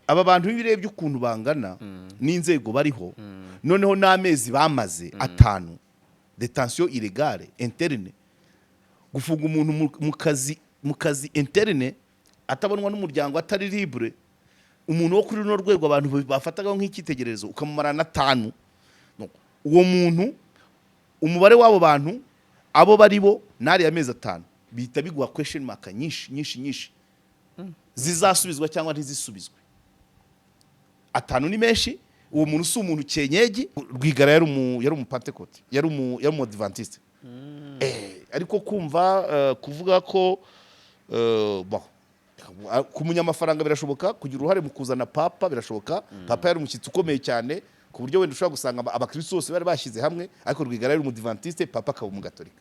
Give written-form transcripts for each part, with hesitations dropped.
aba bantu birebye ukuntu bangana n'inzego bariho noneho n'amezi bamaze 5 detention illégale interne gufunga umuntu mu kazi interne atabonwa n'umuryango atari libre umuntu wo kuri no rwego abantu bafataga nk'ikitegererezo ukamumara na 5 uwo muntu umubare wabo bantu abo bari bo nari amezi 5 bita bigwa question mark nyinshi zizasubizwa cyangwa ntizisubizwe 5 ni menshi uwo muntu si umuntu cyenyegi Rwigara yari umupantekote yari umu adventiste ariko kumva kuvuga ko kumunya amafaranga birashoboka kugira uruhare mu kuzana papa birashoboka papa yari umushyitsi ukomeye cyane ku buryo wenda ushobora gusanga abakristo bose bari bashyize hamwe ariko Rwigara yari umudivantiste papa akaba umugatolika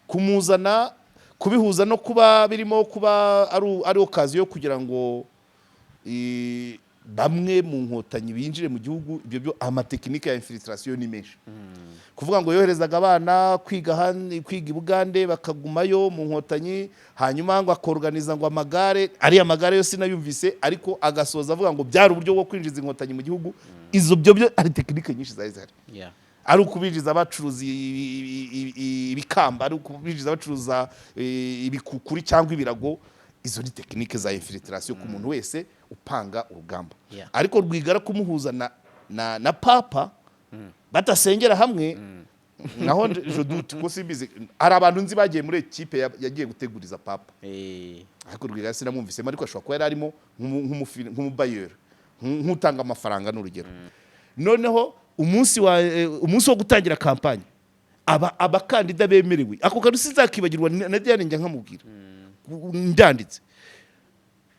kumuzana kubihuza no kuba birimo kuba ari okaziyo yo kugira ngo bamwe mu nkotanyi binjire mu gihugu ibyo byo amatekinike ya infiltration ni menshi kuvuga ngo yoherezaga abana kwiga Bugande bakagumayo mu nkotanyi hanyuma ngo akorganiza ngo amagare ari amagare yo sinayumvise ariko agasoza avuga ngo byari uburyo bwo kwinjiza inkotanyi mu gihugu izo byo ari tekinike nyinshi zari ari ukubinjiza abacuruzi ibikamba ari ukubinjiza abacuruza ibikukuri cyangwa ibirago izo ni tekinike za infiltration ku muntu wese upanga urugamba ariko Rwigara kumuhuza na papa batasengera hamwe naho je doute ko simbize ari abantu nzi bagiye muri equipe yagiye guteguriza papa ariko Rwigara sinamwumvise ariko ashobora kuba yari arimo nk'umubayeur nk'utanga amafaranga n'urugero noneho umunsi wo gutangira kampanye abakandida bemerewe ako kantu sizakibagirwa na Diane njya nkamubwira ndanditse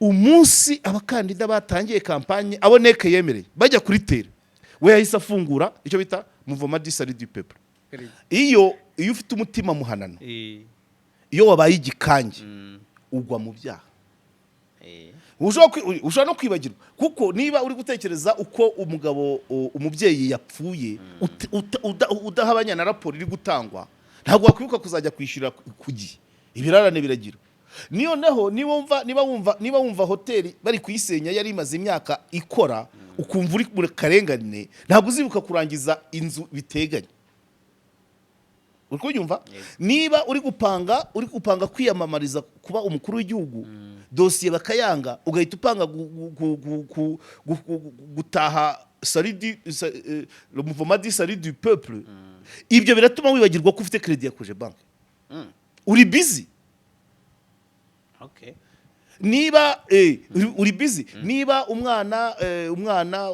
umunsi abakandida batangiye kampanye aboneke yemereye bajya kuri tere we yahise afungura icyo bita mouvement du salut du peuple iyo ufite umutima muhanano iyo wabaye igikange ugwa mu byaha ushobora no kwibagirwa kuko niba uri gutekereza uko umubyeyi yapfuye udahabanya na raporo iri gutangwa ntabwo wakwibuka kuzajya kwishyura ku gihe ibirarane biragira niyoneho niba wumva hoteli bari kuyisenya yari imaze imyaka ikora ukumva uri mu karengane ntabwo uzibuka kurangiza inzu biteganye urikunyumva niba uri gupanga kwiyamamariza kuba umukuru w'igihugu dosiye bakayanga ugahita upanga gutaha le mouvement du salut du peuple ibyo biratuma wibagirwa ko ufite credit ya Koje Bank uri busy niba uri busy niba umwana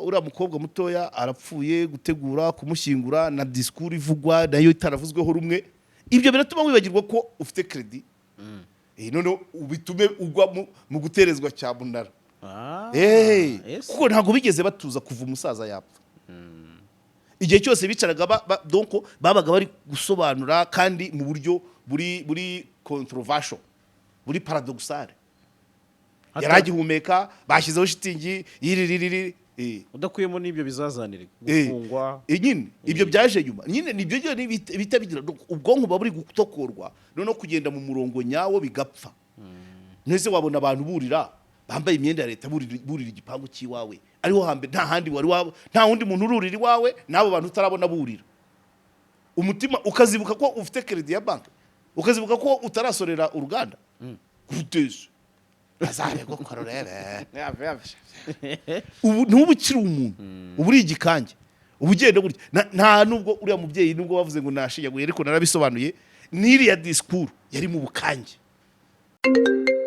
uri mukobwa mutoya arapfuye gutegura kumushyingura na discours ivugwa nayo itaravuzweho rumwe ibyo biratuma wibagirwa ko ufite credit none ubitume ugwa mu guterezwa cya bunara kuko ntabwo bigeze batuza kuva umusaza yapfa igihe cyose bicaraga donc babaga bari gusobanura kandi mu buryo buri controversial buri paradoxal yaragihumeka bashyizeho shitingi yiririri udakuyemo n'ibyo bizazanira gufungwa nyine ibyo byaje nyuma nyine nibyo bita bigira ubwonko buri gutokorwa none kugenda mu murongo nyawo bigapfa nese wabona abantu burira bambaye imyenda ya leta burira igipangu cy'iwawe ariho hambe nta handi nta wundi muntu ururira iwawe nabo bantu utarabona burira umutima ukazibuka ko ufite credit ya bank ukazibuka ko utarasorera uruganda kuruteze azabe go kororere ubu ntubukira umuntu uburi igikange ubugende gutya nta nubwo uriya mubyeyi nubwo bavuze ngo nashiyaguye ariko narabisobanuye niri ya discours yari mu bukange.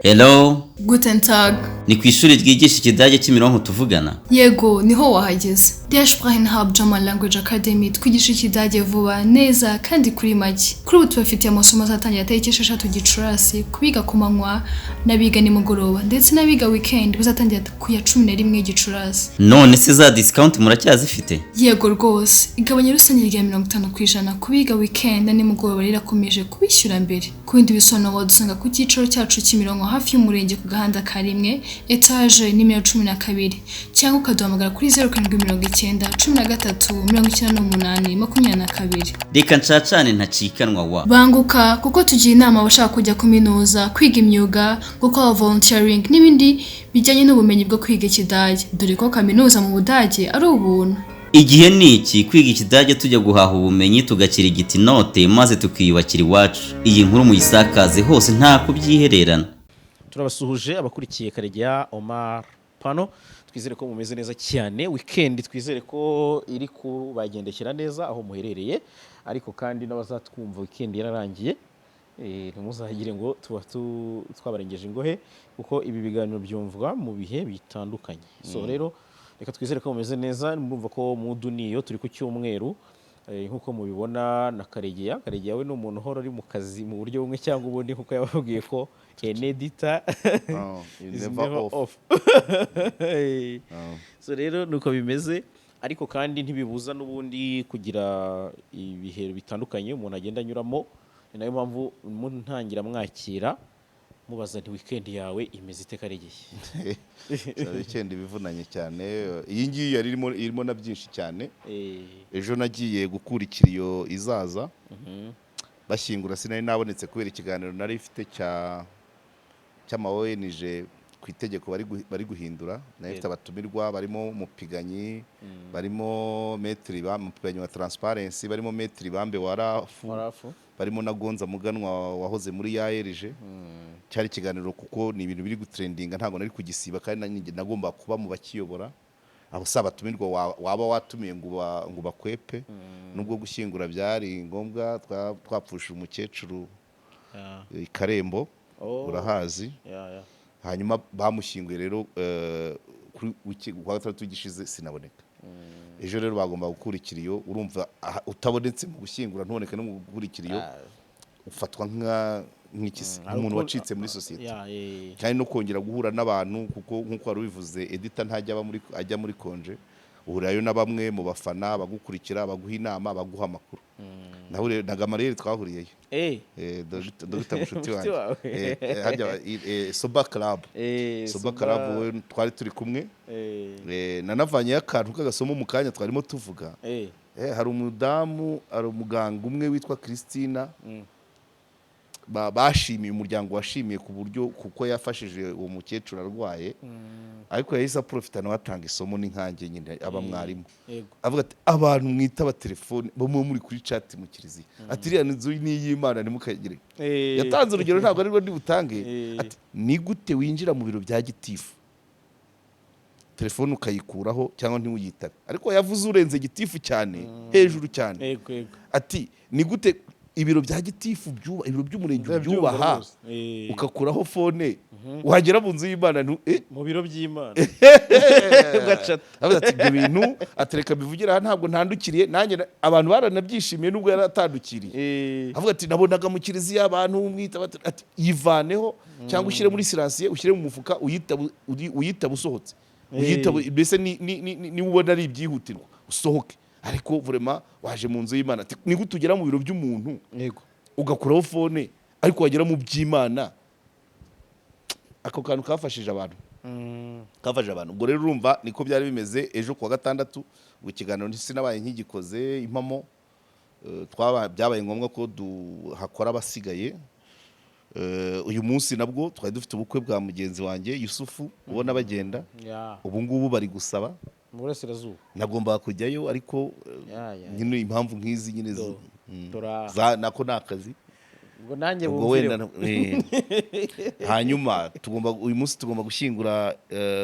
Hello. Guten Tag. Ni ku ishuri ryigisha ikidage Kimironko tuvugana? Yego, niho wahageze. Der Sprachenhub German Language Academy twigisha ikidage vuba neza kandi kuri make. Kuri ubu tubafitiye amasomo azatangira tariki 6 Gicurasi kubiga ku manywa n'abiga nimugoroba ndetse n'abiga weekend bazatangira ku ya 11 Gicurasi. None se za discount muracyazifite? Yego rwose. Igabanya rusange rya 50% kubiga weekend na nimugoroba rirakomeje kubishyura mbere. Ku bindi bisobanuro wadusanga ku cyicaro cyacu Kimironko hafi y'umurenge ku gahanda ka rimwe etage nimero 12 cyangwa ukaduhamagara kuri 0790 13 98 22. Reka ncacane ntacikanwa wa Banguka kuko tugiye inama abashaka kujya kuminuza, kwiga imyuga, gukora volunteering n'ibindi bijyanye n'ubumenyi bwo kwiga ikidage, dore ko kaminuza mu Budage ari ubuntu. Igihe ni iki kwiga ikidage tujya guhaha ubumenyi tugakira igiti note maze tukiyubakira iwacu. Iyi nkuru muyisakaze hose nta kubyihererana. Turabasuhuje abakurikiye Karegeya Omar Pano, twizere ko mumeze neza cyane. Weekend twizere ko iri kubagendekera neza aho muherereye, ariko kandi n'abazatwumva weekend yararangiye ntimuzagire ngo tuba twabarengeje ingohe, kuko ibi biganiro byumvwa mu bihe bitandukanye. So rero reka twizere ko mumeze neza, murumva ko mu duniyo turi ku cyumweru nkuko mubibona na Karegeya we ni umuntu uhora ari mu kazi mu buryo bumwe cyangwa ubundi, kuko yababwiye ko editor is never off. So rero nuko bimeze, ariko kandi ntibibuza n'ubundi kugira ibihe bitandukanye umuntu agenda anyuramo. Ni nayo mpamvu mu ntangira mwakira mubaza nti weekend yawe imeze ite Karegeya? Weekend bivunanye cyane, iyi ngiyi yari irimo na byinshi cyane. Ejo nagiye gukurikira iyo izaza bashyingura, sinari nabonetse kubera ikiganiro nari ifite cy'ama ONG ku itegeko bari guhindura. Nari ifite abatumirwa barimo Mupiganyi, barimo Maître Mupiganyi wa Transparency, barimo Maître Bambe wa Rafu, barimo na Gonza Muganwa wahoze muri ARG. Cyari ikiganiro kuko ni ibintu biri gutrendinga, ntabwo nari kugisiba kandi nagomba kuba mu bakiyobora. Aho saba tumirwa waba watumiye ngo bakwepe, nubwo gushyingura byari ngombwa. Twapfusha umukecuru Karembo, urahazi. Hanyuma bamushyinguye rero kwa gatatu gishize sinaboneka. Ejo rero bagomba gukurikira iyo, urumva utabonetse mu gushyingura ntuboneke no mu gukurikira iyo, ufatwa nk'ikisi umuntu wacitse muri society. Kandi no kongera guhura n'abantu, kuko nkuko wari ubivuze editor ntajya ajya muri konje, uhurayo na bamwe mu bafana bagukurikira, baguha inama, baguha amakuru. Na Gamariyeri twahuriyeyo, Dr. Mushuti wanjye hajya Soba Club. Soba Club we twari turi kumwe, nanavanye akantu k'agasomo mu kanya twarimo tuvuga. Hari umuganga umwe witwa Christina, bashimiye umuryango, washimiye ku buryo kuko yafashije uwo mukecuru arwaye, ariko yahise aprofita nawe atanga isomo n'inkange nyine aba mwarimu. Avuga ati abantu mwitaba telefone bamwe muri kuri chat mu kiliziya, ati iriya nzu n'iy'Imana ntimukagire. Yatanze urugero, ntabwo ari rwo ndi butange, ati ni gute winjira mu biro bya gitifu telefone ukayikuraho cyangwa ntiwuyitabe, ariko yavuze urenze gitifu cyane, hejuru cyane. Ati ni gute ibiro bya gitifu ibiro by'umurenge byubaha ukakuraho fone, wagera mu nzu y'Imana mu biro by'Imana ugacata. Ati ibyo bintu atereka bivugira ntabwo ntandukiriye, nanjye abantu baranabyishimiye nubwo yaratandukiriye. Avuga ati nabonaga mu kiliziya abantu mwita, ati yivaneho cyangwa ushyire muri siransiye, ushyire mu mufuka, uyitaba usohotse, uyitaba mbese ni ubona ari ibyihutirwa usohoke. Ariko vraiment waje mu nzu y'Imana, ati ni gute ugera mu biro by'umuntu ugakuraho fone, ariko wagera mu by'Imana. Ako kantu kafashije abantu, ubwo rero urumva niko byari bimeze. Ejo kuwa gatandatu ikiganiro sinabaye nk'igikoze impamo, byabaye ngombwa ko hakora abasigaye. Uyu munsi nabwo twari dufite ubukwe bwa mugenzi wanjye Yusufu, ubona bagenda ubu ngubu bari gusaba mu Burasirazuba. Nagomba kujyayo, ariko nyine impamvu nk'izi nyine nako nakazi ngo nanjye wenda. Hanyuma uyu munsi tugomba gushyingura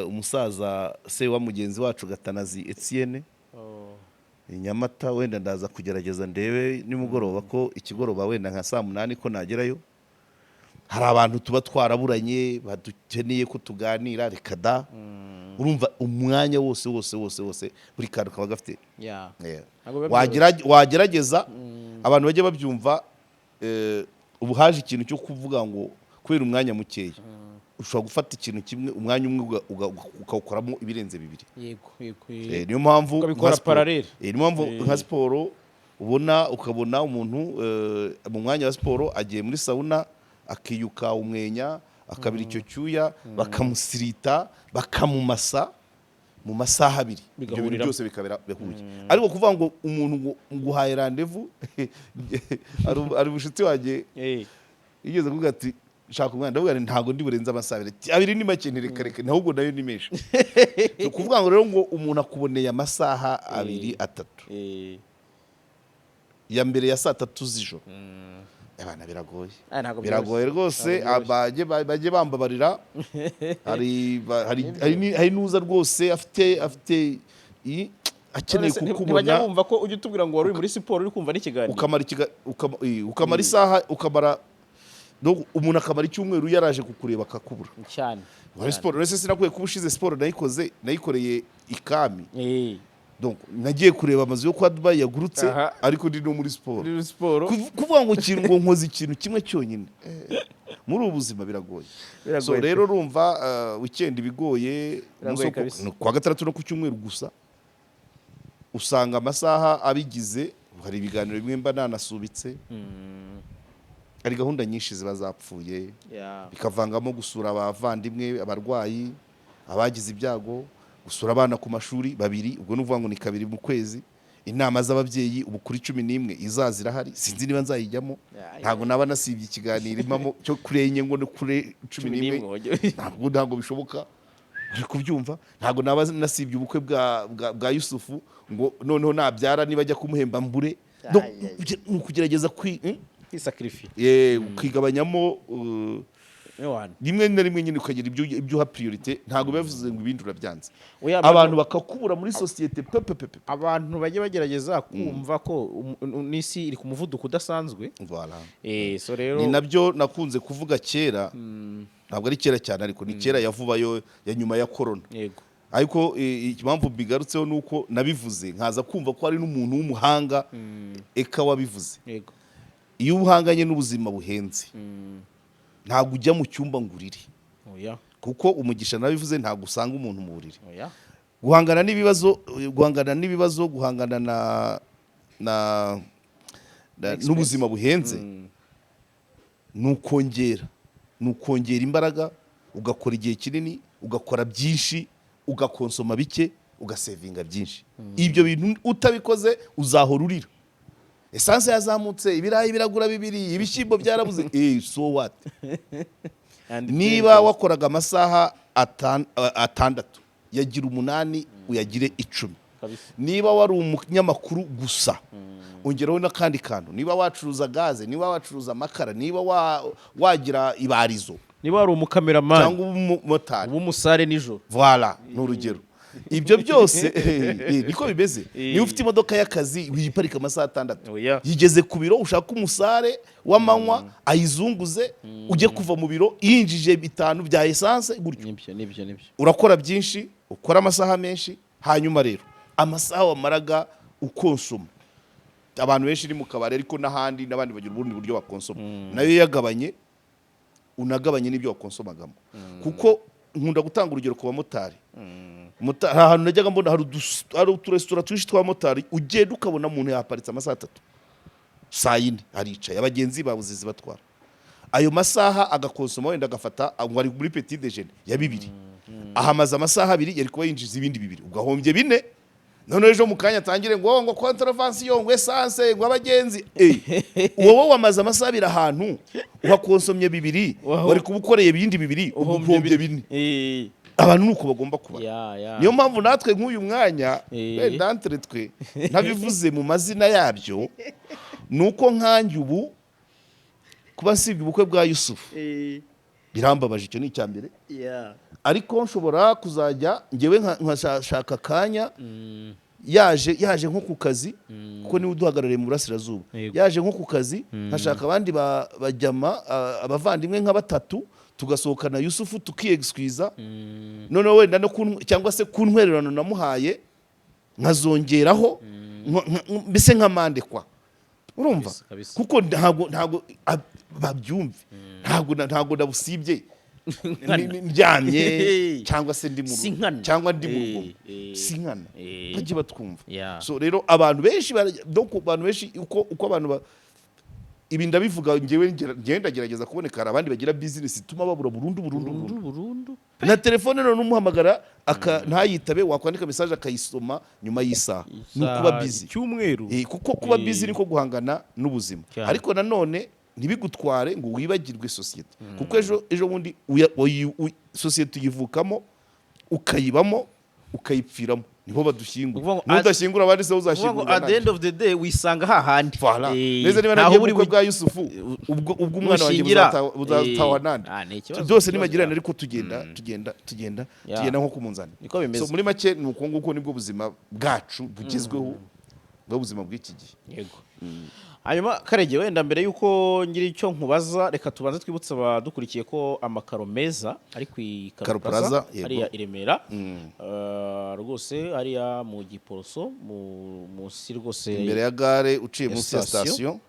umusaza se wa mugenzi wacu Gatanazi Etienne Nyamata. Wenda ndaza kugerageza ndebe nimugoroba ko ikigoroba wenda nka 8 ko nagerayo. Hari abantu tuba twaraburanye badukeneye ko tuganira, reka da. Urumva umwanya wose buri kantu kaba gafite. Wagerageza abantu bajye babyumva. Ubu haje ikintu cyo kuvuga ngo kubera umwanya mukeya ushobora gufata ikintu kimwe umwanya umwe ukawukoramo ibirenze bibiri. Niyo mpamvu nka siporo ukabona umuntu mu mwanya wa siporo agiye muri sauna akiyuka umwenya, akabira icyo cyuya bakamusirita bakamumasa mu masaha abiri ibyo bintu Bigahuriramo. byose bikabera bihuye ariko kuvuga ngo umuntu ngo nguhaye rendezvous ari bushuti wanjye yigeze kuvuga ati shaka umwana ndavuga nti ntago ndi burenze amasaha abiri ni make ntirekareke ahubwo nayo ni menshi so kuvuga ngo rero ngo umuntu akuboneye amasaha abiri atatu ya mbere ya saa tatu z'ijoro abana biragoye biragoye rwose bajye bambabarira hari nuza rwose afite akeneye kukubona ntibajya bumva ko ujya utubwira ngo wari uri muri siporo uri kumva n'ikiganiro ukamara isaha umuntu akamara icyumweru yaraje kukureba akakubura cyane siporo rero sinakwiye kuba ushize siporo nayikoreye ikami donc nagiye kureba amazu yo kwa Dubai yagurutse ariko ndi no muri siporo kuvuga ngo ngo nkoze ikintu kimwe cyonyine muri ubu buzima biragoye so rero urumva weekend bigoye kwa gatandatu no ku cyumweru gusa usanga amasaha abigize hari ibiganiro bimwe mba nanasubitse hari gahunda nyinshi ziba zapfuye bikavangamo gusura abavandimwe abarwayi abagize ibyago gusura abana ku mashuri babiri ubwo nuvuga ngo ni kabiri mu kwezi inama z'ababyeyi ubu kuri 11 izaza irahari sinzi niba nzayijyamo ntago naba nasibye ikiganiro imamo cyo kurenye ngo kure 11 ntago bishoboka uri kubyumva ntago naba nasibye ubukwe bwa Yusufu ngo noneho nabyara niba ajya kumuhemba mbure kugerageza kwisacrifice kwigabanyamo rimwe na rimwe nyine ukagira ibyo uha priorite ntago bivuze ngo ibindi urabyanze abantu bakakubura muri societe abantu bajye bagerageza kumva ko n'isi iri ku muvuduko udasanzwe so rero ni nabyo nakunze kuvuga kera ntabwo ari kera cyane ariko ni kera yavubayo ya nyuma ya corona yego ariko impamvu bigarutseho nuko nabivuze nkaza kumva ko hari n'umuntu w'umuhanga eka wabivuze yego iyo uhanganye n'ubuzima buhenze ntabwo ujya mu cyumba ngo urire kuko umugisha nabivuze ntabwo usanga umuntu mu buriri guhangana n'ibibazo guhangana n'ubuzima buhenze ni ukongera imbaraga ugakora igihe kinini ugakora byinshi ugakonsoma bike ugasevinga byinshi ibyo bintu utabikoze uzahora urira esanse yazamutse ibirayi biragura 2 ibishyimbo byarabuze so what niba wakoraga amasaha 6 yagira 8 uyagire 10 niba wari umunyamakuru gusa ongeraho n'akandi kantu niba wacuruza gaze niba wacuruza amakara niba wagira ibarizo niba wari umukameraman cyangwa umumotari umusare nijoro voilà n'urugero ibyo byose niko bimeze niba ufite imodoka y'akazi wiparika amasaha 6 yigeze ku biro ushaka umusare w'amanywa ayizunguze ujye kuva mu biro yinjije 5 bya essence gutyo nibyo urakora byinshi ukora amasaha menshi hanyuma rero amasaha wamaraga ukonsoma abantu benshi ni mu kabari ariko n'ahandi n'abandi bagira ubundi buryo bakonsoma nayo yagabanye unagabanye n'ibyo wakonsomagamo kuko nkunda gutanga urugero ku bamotari ahantu najyaga mbona hari uturesitora twinshi tw'abamotari ugenda ukabona umuntu yaparitse amasaha 3 saa 4 aricaye abagenzi babuze zibatwara ayo masaha agakonsoma wenda agafata ngo ari muri petit déjeuner ya 2 ahamaze amasaha 2 yari kuba yinjiza ibindi 2 ugahombye 4 none ejo mu kanya atangire ngo contravention ngo essence ngo abagenzi wowe wamaze amasaha 2 ahantu uhakonsomye 2 wari kubukoreye ibindi 2 uhombye 4 abantu nuko bagomba kuba niyo mpamvu natwe nk'uyu mwanya dantre twe ntabivuze mu mazina yabyo nuko nkanjye ubu kuba nsibye ubukwe bwa Yusufu birambabaje icyo ni icyambere ariko nshobora kuzajya ngewe nkashaka kanya yaje nko ku kazi kuko niwe uduhagarariye mu burasirazuba yaje nko ku kazi nkashaka abandi bajyama abavandimwe nka 3 tugasohokana Yusufu tukiexquiza noneho wenda no cyangwa se kuntwererano namuhaye nkazongeraho mbese nk'amande kwa urumva kuko ntago babyumve ntago ndabusibye ndyamye cyangwa se ndi mu cyangwa ndi mu rugo sinkana bajye batwumva so rero abantu benshi uko abantu ibi ndabivuga ngewe ndagerageza kuboneka hari abandi bagira business ituma babura burundu na telefone none umuhamagara ntayitabe wakwandika message akayisoma nyuma y'isaha nukuba busy cyumweru kuko kuba busy niko guhangana n'ubuzima ariko nanone ntibigutware ngo wibagirwe societe kuko ejo bundi societe uyivukamo ukayibamo ukayipfiramo niho badushyingura nudashyingura abandi se uzashyingura at the end of the day wisanga hahandi neza niba nagiye ubukwe bwa Yusufu ubwo umwana wanjye buzatawa nande byose nimagirana ariko tugenda nko kumunzana so muri make ni uko nguko nibwo buzima bwacu bugezweho bw'ubuzima bw'iki gihe yego hanyuma Karege wenda mbere yuko ngira icyo nkubaza reka tubanze twibutsa abadukurikiye ko amakaro meza ari ku Ikaro Plaza ari ya Iremera rwose ari ya mu Giporoso munsi rwose imbere ya gare uciye munsi ya station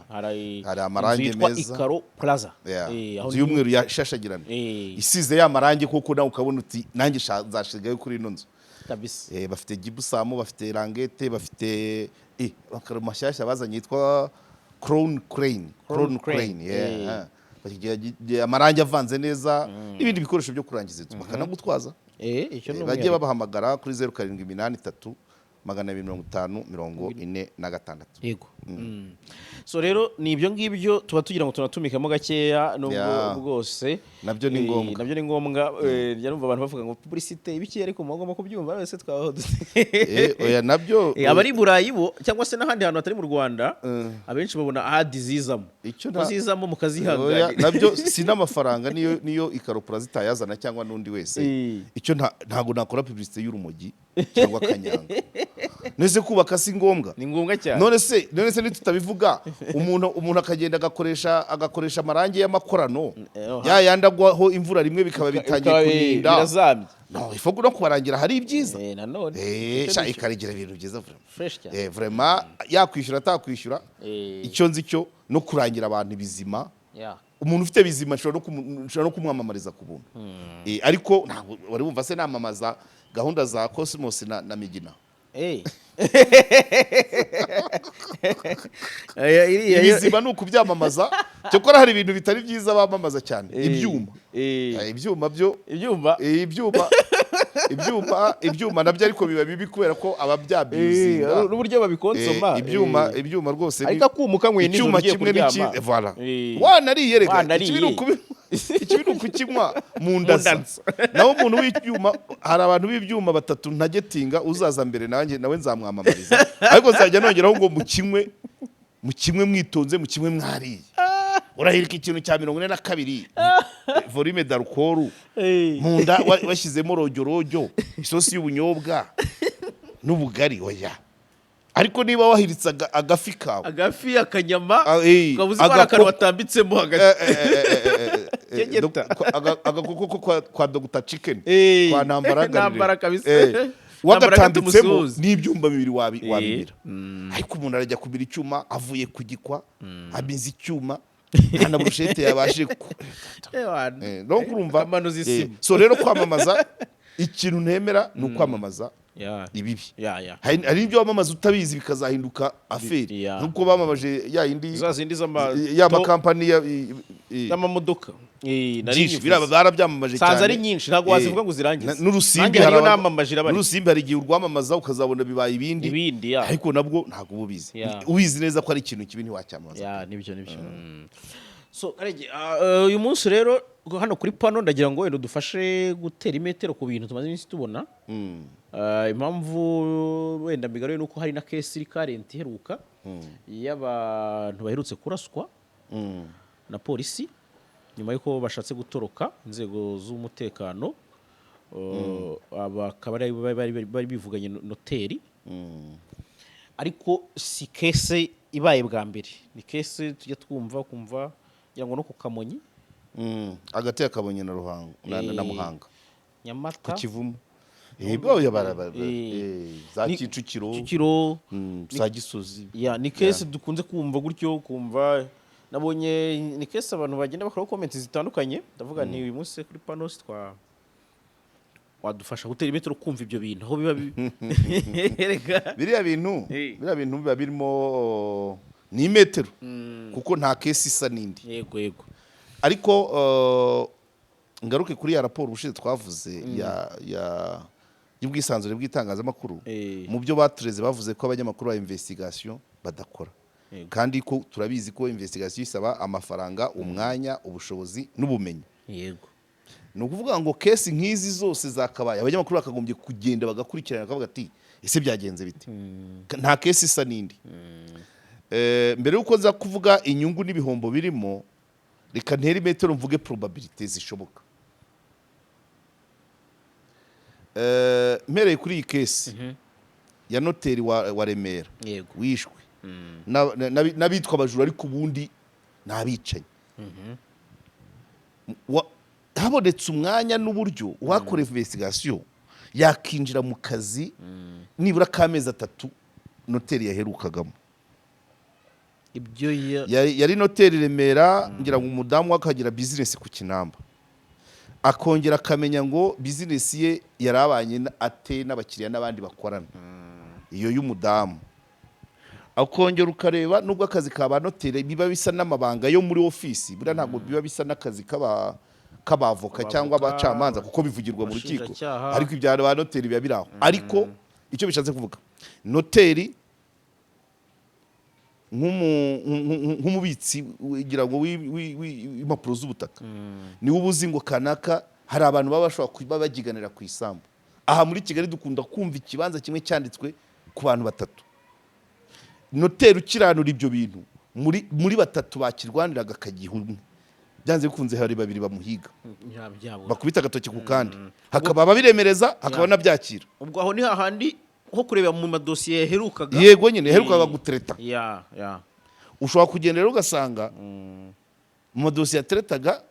hari amarangi meza Ikaro Plaza aho y'umweru yashashagirana isize ya marangi koko nawe ukabona uti nanjye nzashigayo kuri ino nzu kabisa bafite gibusamu bafite rangete bafite bakaro mashyashya bazanye yitwa Crown Crane amarangi avanze neza n'ibindi bikoresho byo kurangiza inzu bakanagutwaza bajye babahamagara kuri 0783 250 yego so rero ni ibyo ngibyo tuba tugira ngo tunatumikamo gakeya nubwo bwose nabyo ni ngombwa yarumva abantu bavuga ngo publicité ibiki ariko mugomba kubyumva wese twaho oya nabyo abari Burayi bo cyangwa se n'ahandi hantu hatari mu Rwanda abenshi babona adizizamo zizamo mukazihangana nabyo sinamafaranga niyo Ikaro Plaza itayazana cyangwa nundi wese icyo ntago nakora publicité y'urumogi cyangwa kanyanga nese kubaka si ngombwa ni ngombwa cyane none se nitutabivuga umuntu akagenda agakoresha amarangi y'amakorano yandagwaho imvura rimwe bikaba bitangiye kuninda birazamye ifogo no kubarangira hari ibyiza nanone ikarigira ibintu byiza fresh cyane vraiment yakwishyura atakwishyura icyo nzi cyo no kurangira abantu bizima umuntu ufite bizima nshobora no kumwamamariza ku buntu ariko ntabwo wari wumva se namamaza gahunda za Cosmos na Migina ibizima ni ukubyamamaza cyokora hari ibintu bitari byiza bamamaza cyane ibyuma nabyo ariko biba bibi kubera ko ababyabizinga n'uburyo babikonsoma ibyuma rwose ariko akumuka nkwe n'icyuma kimwe n'ikindi voilà wanariye rega ikibi ni ukukinywa mu ndasa naho umuntu w'icyuma hari abantu b'ibyuma batatu ntagetinga uzaza mbere nawe nzamwamamariza ariko nzajya nongeraho ngo mukimwe mwitonze mukimwe mwariye urahirika ikintu cya 42 volume d'alcool mu nda washyizemo rojyo isosi y'ubunyobwa n'ubugari oya ariko niba wahiritse agafi akanyama ukabuze ko akantu watambitsemo hagati agakoko kwa Dr Chicken kwa Ntambara kabisa wagatambitsemo n'ibyumba bibiri wabimira ariko umuntu arajya kubira icyuma avuye kugikwa abiza icyuma nta burushete yabashe no kurumva so rero kwamamaza ikintu ntemera ni ukwamamaza ibibi hari ibyo wamamaza utabizi bikazahinduka aferi nuko bamamaje y'amakampani y'amamodoka barabyamamaje cyane ari nyinshi ntabwo wazivuga ngo uzirangize n'urusimbi hari igihe urwamamaza ukazabona bibaye ibindi ariko nabwo ntabwo ubizi ubizi neza ko ari ikintu kibi ntiwacyamamaza nibyo so Karege uyu munsi rero hano kuri pano ndagira ngo wenda dufashe gutera imetero ku bintu tumaze iminsi tubona impamvu wenda mbigaruye nuko hari na case iri current iheruka y'abantu baherutse kuraswa na polisi nyuma yuko bashatse gutoroka inzego z'umutekano bakaba bari bivuganye noteri ariko si case ibaye bwa mbere ni case tujya kumva yango no ku Kamonyi agati ya Kamonyi na Ruhango na Muhanga Nyamata ku Kivumu za Kicukiro za Gisozi ni case dukunze kumva gutyo kumva nabonye ni case abantu bagenda bakora comments zitandukanye ndavuga nti uyu munsi kuri panos wadufasha gutera imetero kumva ibyo bintu aho biba biriya bintu biba birimo ni metero kuko nta kesi isa n'indi yego yego ariko ngaruke kuri ya raporo ubushize twavuze y'ubwisanzure bw'itangazamakuru mu byo batureze bavuze ko abanyamakuru ba investigation badakora kandi ko turabizi ko investigation isaba amafaranga umwanya ubushobozi n'ubumenyi yego ni ukuvuga ngo kesi nk'izi zose zakabaye abanyamakuru bakagombye kugenda bagakurikirana bakavuga ati ese byagenze bite nta kesi isa n'indi mbere y'uko nza kuvuga inyungu n'ibihombo birimo reka ntere metero mvuge probabilite zishoboka mpereye kuri iyi kesi ya noteri wa Remera wishwe n'abitwa abajura ariko ubundi n'abicanyi habonetse umwanya n'uburyo uwakora investigation yakinjira mu kazi nibura k'amezi 3 noteri yaherukagamo ibyo yari noteri Remera ngira ngo umudamu wakagira business ku Kinamba akongera akamenya ngo business ye yarabanye ate n'abakiriya n'abandi bakorana iyo y'umudamu akongera ukareba nubwo akazi kaba noteri biba bisa n'amabanga yo muri office bura ntabwo biba bisa n'akazi k'abavoka cyangwa abacamanza kuko bivugirwa mu rukiko ariko ibya ba noteri biba biraho ariko icyo bishatse kuvuga noteri nk'umubitsi ugira ngo w'impapuro z'ubutaka niwe ubuzi ngo kanaka hari abantu baba bashobora kuba bagiganira ku isambu aha muri Kigali dukunda kumva ikibanza kimwe cyanditswe ku bantu 3 noteri ukiranura ibyo bintu muri 3 bakirwaniraga akagihumwe byanze bikunze hari 2 bamuhiga bakubita agatoki ku kandi hakaba babiremereza hakaba nabyakira ubwo aho ni hahandi nko kureba mu madosiye yaherukaga yego nyine yaherukaga gutereta ya ushobora kugenda rero ugasanga mu madosiye yateretaga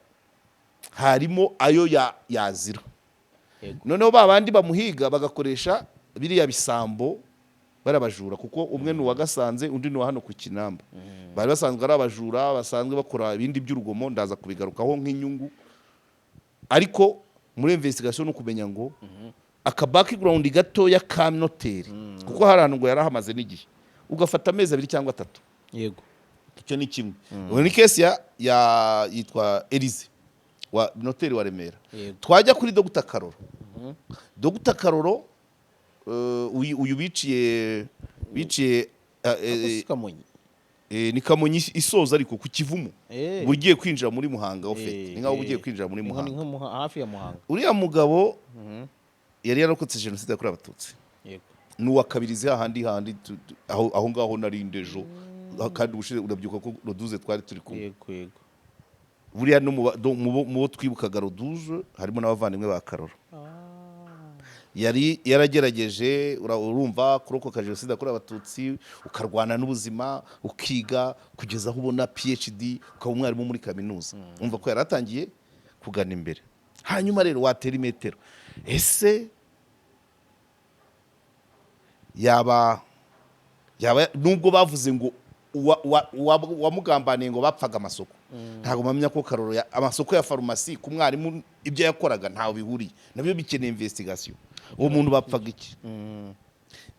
harimo ayo yazira noneho babandi bamuhiga bagakoresha biriya bisambo barabajura kuko umwe ni uwagasanze undi ni hano ku Kinamba bari basanzwe ari abajura basanzwe bakora ibindi by'urugomo ndaza kubigarukaho nk'inyungu ariko muri investigation no kumenya ngo aka background gatoya ka noteri kuko hari ahantu ngo yarahamaze n'igihe ugafata amezi 2 cyangwa 3 yego icyo ni kimwe ni case yitwa Elise wa noteri wa Remera twajya kuri Dr Karoro Dr Karoro uyu biciye ni Kamonyi isoza ariko ku Kivumu bugiye kwinjira muri Muhanga ofete ni ngaho bugiye kwinjira muri Muhanga hafi ya Muhanga uriya mugabo yari yarokotse jenoside yakorewe abatutsi n'uwa kabirizi hahandi aho ngaho nari ndejo kandi ubushire urabyuka ko roduze twari turi kumwe yego buriya no mu twibukaga roduze harimo n'abavandimwe ba Karoro yari yaragerageje urumva kurokoka jenoside yakorewe abatutsi ukarwana n'ubuzima ukiga kugeza aho ubona PhD ukaba umwarimu muri kaminuza umva ko yaratangiye kugana imbere hanyuma rero watera imetero ese yaba nubwo bavuze ngo wamugambaniye ngo bapfaga amasoko ntabwo mpamya ko Karoro amasoko ya farumasi ku mwarimu ibyo yakoraga ntawe bihuriye nabyo bikeneye investigation uwo muntu bapfaga iki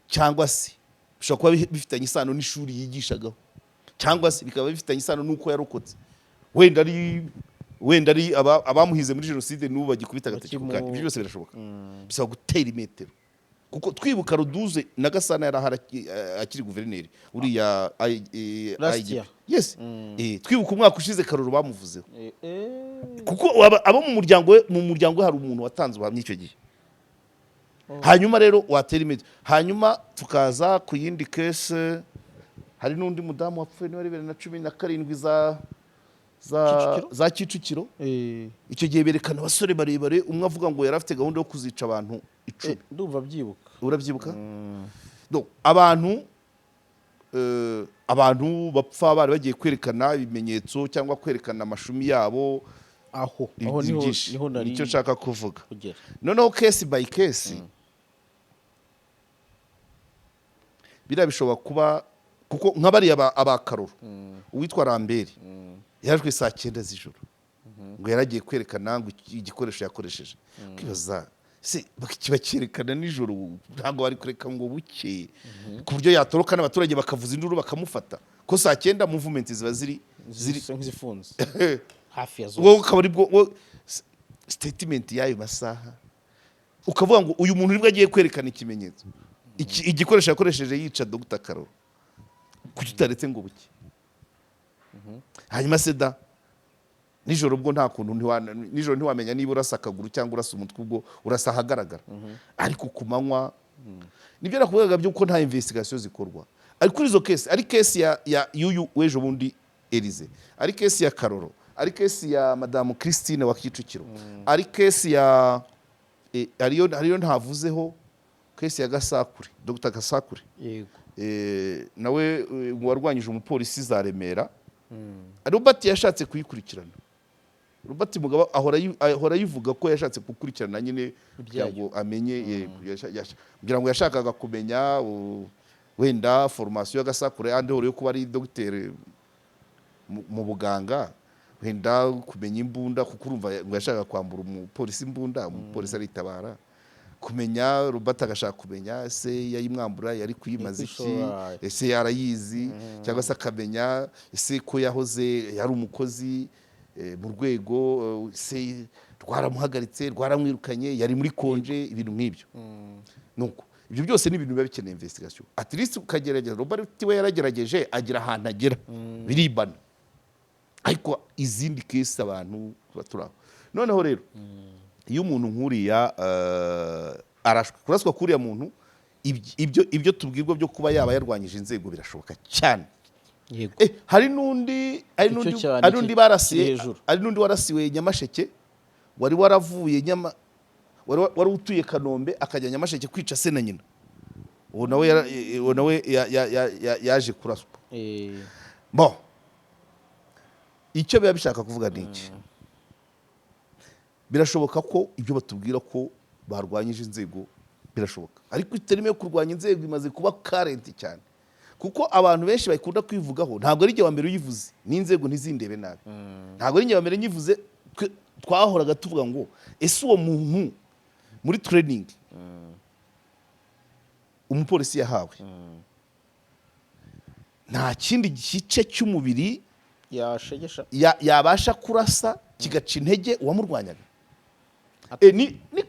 cyangwa se bishobora kuba bifitanye isano n'ishuri yigishagaho cyangwa se bikaba bifitanye isano n'uko yarokotse wenda ari abamuhize muri jenoside n'ubu bagikubita agatoki ku kandi ibyo byose birashoboka bisaba gutera imetero kuko twibuka Ruduze na Gasana yarahara akiri guverineri uriya yes twibuka umwaka ushize Karoro bamuvuzeho kuko abo mu muryango hari umuntu watanze ubuhamya icyo gihe hanyuma rero watera imetero hanyuma tukaza ku yindi case hari n'undi mudamu wapfuye ni 2017 za Kicukiro icyo gihe berekana abasore barebare umwe avuga ngo yari afite gahunda yo kuzica abantu 10 ndumva byibuka urabyibuka abantu bapfa bari bagiye kwerekana ibimenyetso cyangwa kwerekana amashumi yabo aho niho nicyo nshaka kuvuga noneho case by case bira bishobora kuba kuko nk'abari abakaroro uwitwa Ramberi yajwe saa 9 z'ijoro ngo yaragiye kwerekana ngo igikoresho yakoresheje kwibaza se bakerekana nijoro ntabwo bari kureka ngo buke ku buryo yatoroka n'abaturage bakavuza induru bakamufata ko saa 9 movement ziba ziri nk'izifunze hafi ya wowe zose. ukaba ari bwo statement y'ayo masaha ukavuga ngo uyu muntu nibwo agiye kwerekana ikimenyetso igikoresho yakoresheje yica Dr. Karoro kuki utaretse ngo buke. Hanyuma seda nijoro ubwo nta kuntu nijoro ntiwamenya niba urasa akaguru cyangwa urasa umutwe ubwo urasa ahagaragara ariko ku manywa nibyo nakuvugaga by'uko nta investigation zikorwa ari kuri izo case ari case ya yuyu wejo bundi Elize ari case ya Karoro ari case ya Madame Christine wa Kicukiro ari case ya ariyo ntavuzeho case ya Gasakure Dr. Gasakure Yego. nawe warwanyije umupolisi za Remera Robert yashatse kuyikurikirana Robert Mugabo ahora yivuga ko yashatse gukurikirana nyine kugira ngo amenye kugira ngo yashakaga kumenya wenda formation ya Gasakure ande hore yo kuba ari docteur mu buganga wenda kumenya imbunda kuko urumva ngo yashaka kwambura umupolisi imbunda umupolisi aritabara kumenya Robert agashaka kumenya ese yayimwambura yari kuyimaza iki ese yarayizi cyangwa se akamenya ese ko yahoze yari umukozi mu rwego se rwaramuhagaritse rwaramwirukanye yari muri konje ibintu nk'ibyo nuko ibyo byose ni ibintu biba bikeneye investigation at least ukagerageza Robert we yaragerageje agira ahantu agera biribana ariko izindi case abantu baturaho noneho rero iyo umuntu nkuriya arashwe kuraswa kuriya muntu ibyo tubwirwa byo kuba yaba yarwanyije inzego birashoboka cyane. Yego. Hari nundi barasiye ari nundi warasiwe Nyamasheke wari waravuye wari utuye Kanombe akajya Nyamasheke kwica se na nyina uwo nawe yaje kuraswa. Bon icyo biba bishaka kuvuga niki birashoboka ko ibyo batubwira ko barwanyije inzego birashoboka ariko iterime yo kurwanya inzego imaze kuba current cyane kuko abantu benshi bakunda kwivugaho ntabwo ari wa mbere uyivuze n'inzego ntizindebe nabi ntabwo ari wa mbere nyivuze twahoraga tuvuga ngo ese uwo muntu muri training umupolisi yahawe nta kindi gice cy'umubiri yabasha kurasa kigaca intege uwamurwanyaga ni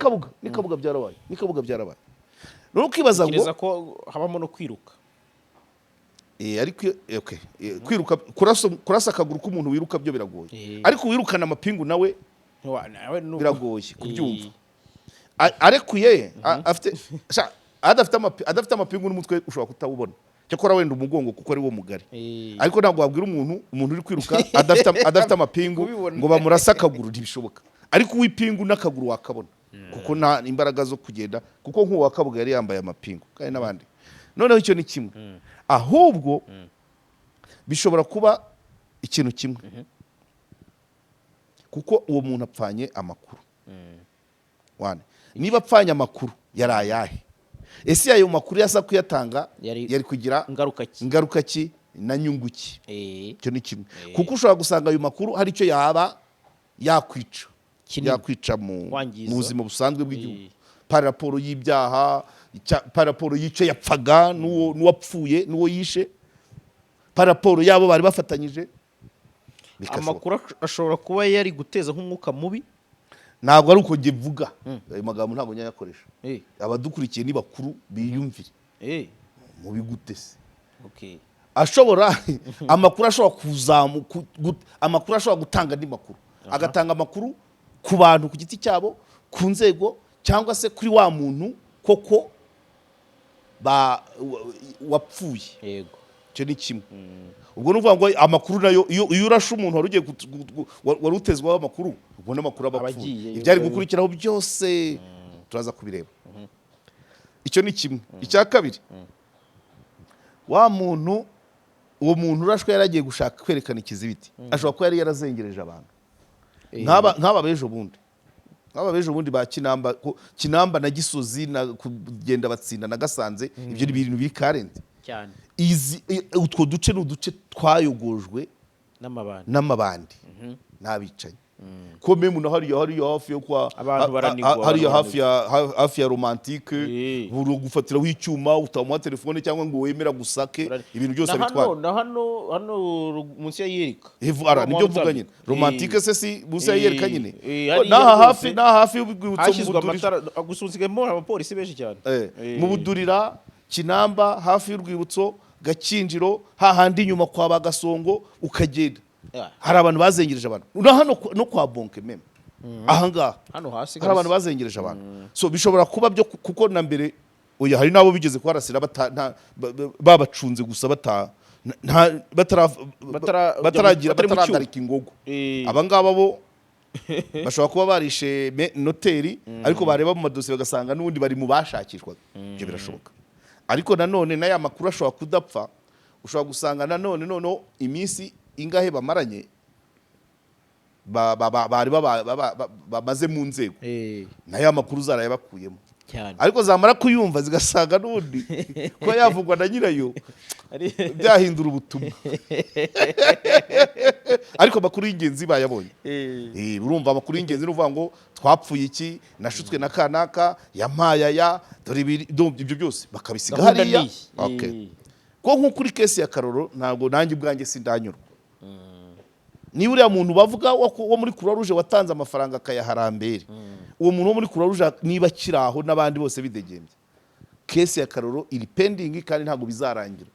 kabuga byarabaye no kwibaza ko habamo no kwiruka ariko kwiruka kurasa akaguru k'umuntu wiruka byo biragoye ariko wirukana amapingu nawe biragoye kubyumva arekuye adafite amapingu n'umutwe ushobora kutawubona cyakora wenda umugongo kuko ari wo mugari ariko ntabwo wabwira umuntu uri kwiruka adafite amapingu ngo bamurase akaguru ntibishoboka ariko uw'ipingu n'akaguru wakabona kuko nta imbaraga zo kugenda kuko nk'uwo wakabuga yari yambaye amapingu kandi n'abandi noneho icyo ni kimwe ahubwo bishobora kuba ikintu kimwe kuko uwo muntu apfanye amakuru niba apfanye amakuru yari ayahe ese ayo makuru yasa kuyatanga yari kugira ingaruka ki na nyungu ki icyo ni kimwe kuko ushobora gusanga ayo makuru hari icyo yaba yakwica mu buzima busanzwe bw'igihugu paraporo y'ibyaha paraporo y'icyo yapfaga n'uwapfuye n'uwo yishe paraporo yabo bari bafatanyije amakuru ashobora kuba yari guteza nk'umwuka mubi ntabwo ari uko ngivuga ayo magambo ntabwo nyayakoresha abadukurikiye ni bakuru biyumvire mubi gute se ashobora amakuru ashobora amakuru ashobora gutanga andi makuru agatanga amakuru ku bantu ku giti cyabo ku nzego cyangwa se kuri wa muntu koko wapfuye yego icyo ni kimwe ubwo nuvuga ngo amakuru nayo iyo urashe umuntu wari utezwaho amakuru ubwo n'amakuru aba apfuye ibyari gukurikiraho byose turaza kubireba icyo ni kimwe icya kabiri uwo muntu urashwe yaragiye gushaka kwerekana ikizibiti ashobora kuba yari yarazengereje abantu nk'aba bejo bundi ba Kinamba na Gisozi na kugenda batsinda na Gasanze ibyo ni ibintu biri karenti cyane utwo duce n'uduce twayogojwe n'amabandi n'abicanyi ko memu na hariya hafi yo kwa Abantu baranigwa, hariya abantu hafi ya romantique buru gufatiraho icyuma utamuha telefone cyangwa ngo wemera gusake ibintu byose bitwara na hano munsi ya Yerika Evara nibyo mvuga nyine romantique se si munsi ya Yerika nyine naha hafi y'ubwibutso hashyizwe amatara gusunzigamo abapolisi benshi cyane mu Budurira Kinamba hafi y'urwibutso Gakinjiro hahandi inyuma kwa Bagasongo ukagenda hari abantu bazengereje abantu hano no kwa Bonke meme ahangaha hano hasi hari abantu bazengereje abantu so bishobora kuba byo kuko na mbere oya hari nabo bigeze kuharasira babacunze gusa bataragarika ingogo abangaba bo bashobora kuba barishe noteri ariko bareba mu madosiye bagasanga n'ubundi bari mu bashakishwaga ibyo birashoboka ariko nanone n'aya makuru ashobora kudapfa ushobora gusanga nanone iminsi ingahe bamaranye bari bamaze mu nzego nayo amakuru zarayabakuyemo ariko zamara kuyumva zigasanga n'ubundi kuba yavugwa na nyirayo byahindura ubutumwa ariko amakuru y'ingenzi bayabonye urumva amakuru y'ingenzi n'uvuga ngo twapfuye iki nashutswe na kanaka yampayaya dore ibyo byose bakabisiga hariya ko nko kuri kesi ya Karoro ntabwo nanjye ubwanjye sindanyurwa niba uriya muntu bavuga wo muri Croix Rouge watanze amafaranga akayaharambere uwo muntu wo muri Croix Rouge niba kiraho n'abandi bose bidegembye kesi ya Karoro iri pending kandi ntabwo bizarangira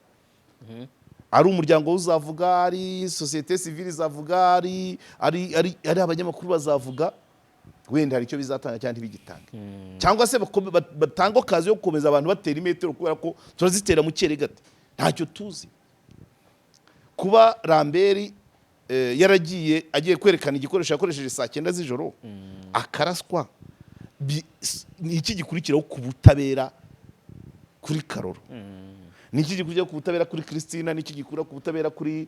ari umuryango uzavuga ari societe civile izavuga ari abanyamakuru bazavuga wenda hari icyo bizatanga cyangwa ntibigitanga cyangwa se batanga akazi yo gukomeza abantu batera imetero kubera ko turazitera mu cyeregate ntacyo tuzi kuba Lambert agiye kwerekana igikoresho yakoresheje saa 9 z'ijoro akaraswa ni iki gikurikiraho ku butabera kuri Karoro ni iki gikurikiraho ku butabera kuri Christina ni iki gikurikiraho ku butabera kuri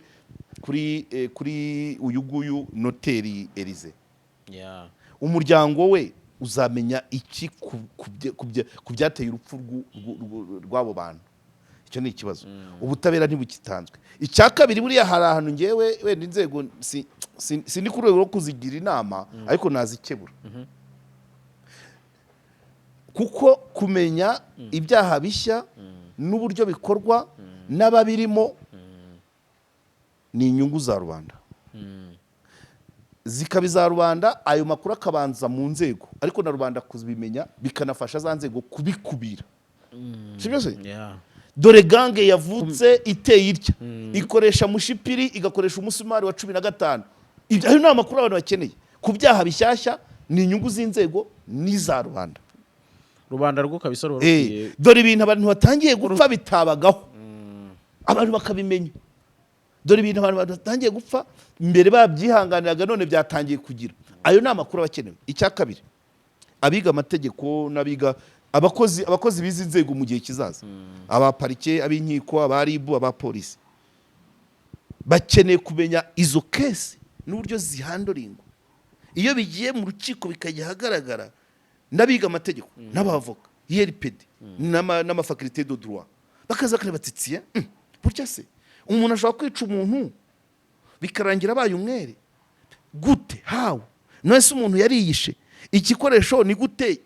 uyu nguyu noteri Elize umuryango we uzamenya iki ku byateye urupfu rw'abo bantu icyo ni ikibazo ubutabera ntibugitanzwe icya kabiri buriya hari ahantu ngewe wenda inzego sindi ku rwego rwo kuzigira inama ariko nazikebura kuko kumenya ibyaha bishya n'uburyo bikorwa n'ababirimo ni inyungu za rubanda zikaba iza rubanda ayo makuru akabanza mu nzego ariko na rubanda kuzibimenya bikanafasha za nzego kubikubira sibyo se dore gange yavutse iteye itya ikoresha mushipiri igakoresha umusumari wa 15 ibyo ayo ni amakuru abantu bakeneye ku byaha bishyashya ni inyungu z'inzego n'iza rubanda rwo kabisa rurukiye dore ibintu abantu batangiye gupfa bitabagaho abantu bakabimenya dore ibintu abantu batangiye gupfa mbere babyihanganiraga none byatangiye kugira ayo ni amakuru abakenewe icya kabiri abiga amategeko n'abiga abakozi bizi inzego mu gihe kizaza abaparike abinkiko abaribu abapolisi bakeneye kumenya izo kesi n'uburyo zihandoringwa iyo bigiye mu rukiko bikajya hagaragara n'abiga amategeko n'abavoka IRPD n'amafaculté de droit bakaza kureba atitsiye burya se umuntu ashobora kwica umuntu bikarangira abaye umwere gute hawo nese umuntu yariyishe igikoresho ni gute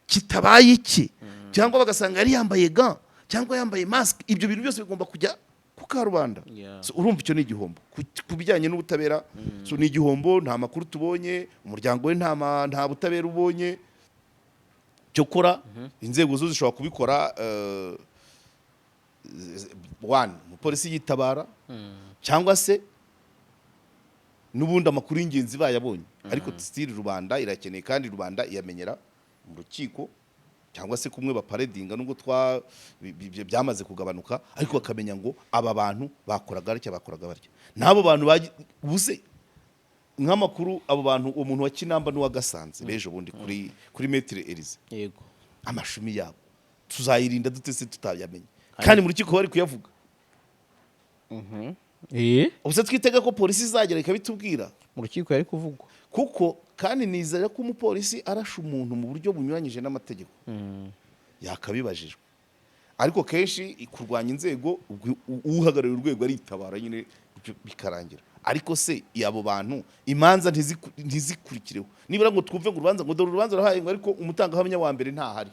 kitabaye iki cyangwa bagasanga yari yambaye ga cyangwa yambaye mask ibyo bintu byose bigomba kujya ku karubanda urumva icyo ni igihombo ku bijyanye n'ubutabera so ni igihombo nta makuru tubonye umuryango we nta butabera ubonye cyo kora inzego zo zishobora kubikora umupolisi yitabara cyangwa se n'ubundi amakuru y'ingenzi bayabonye ariko still rubanda irakeneye kandi rubanda iyamenyera mu rukiko cyangwa se kumwe baparedinga nubwo byamaze kugabanuka ariko bakamenya ngo aba bantu bakoraga barya n'abo bantu buze nk'amakuru abo bantu umuntu wa Kinamba n'uwa Gasanze beje bundi kuri Maître Elize yego amashumi yabo tuzayirinda dutese tutayamenye kandi mu rukiko bari kuyavuga ubuse twitega ko polisi izagera ikabitubwira mu rukiko yari kuvugwa kuko kandi nizera ko umupolisi arasha umuntu mu buryo bunyuranyije n'amategeko yakabibajijwe ariko kenshi kurwanya inzego uhagarariye urwego aritabara nyine bikarangira ariko se abo bantu imanza ntizikurikireho nibura ngo twumve ngo urubanza ngo dore urubanza rahaye ngo ariko umutangahamya wa mbere ntahari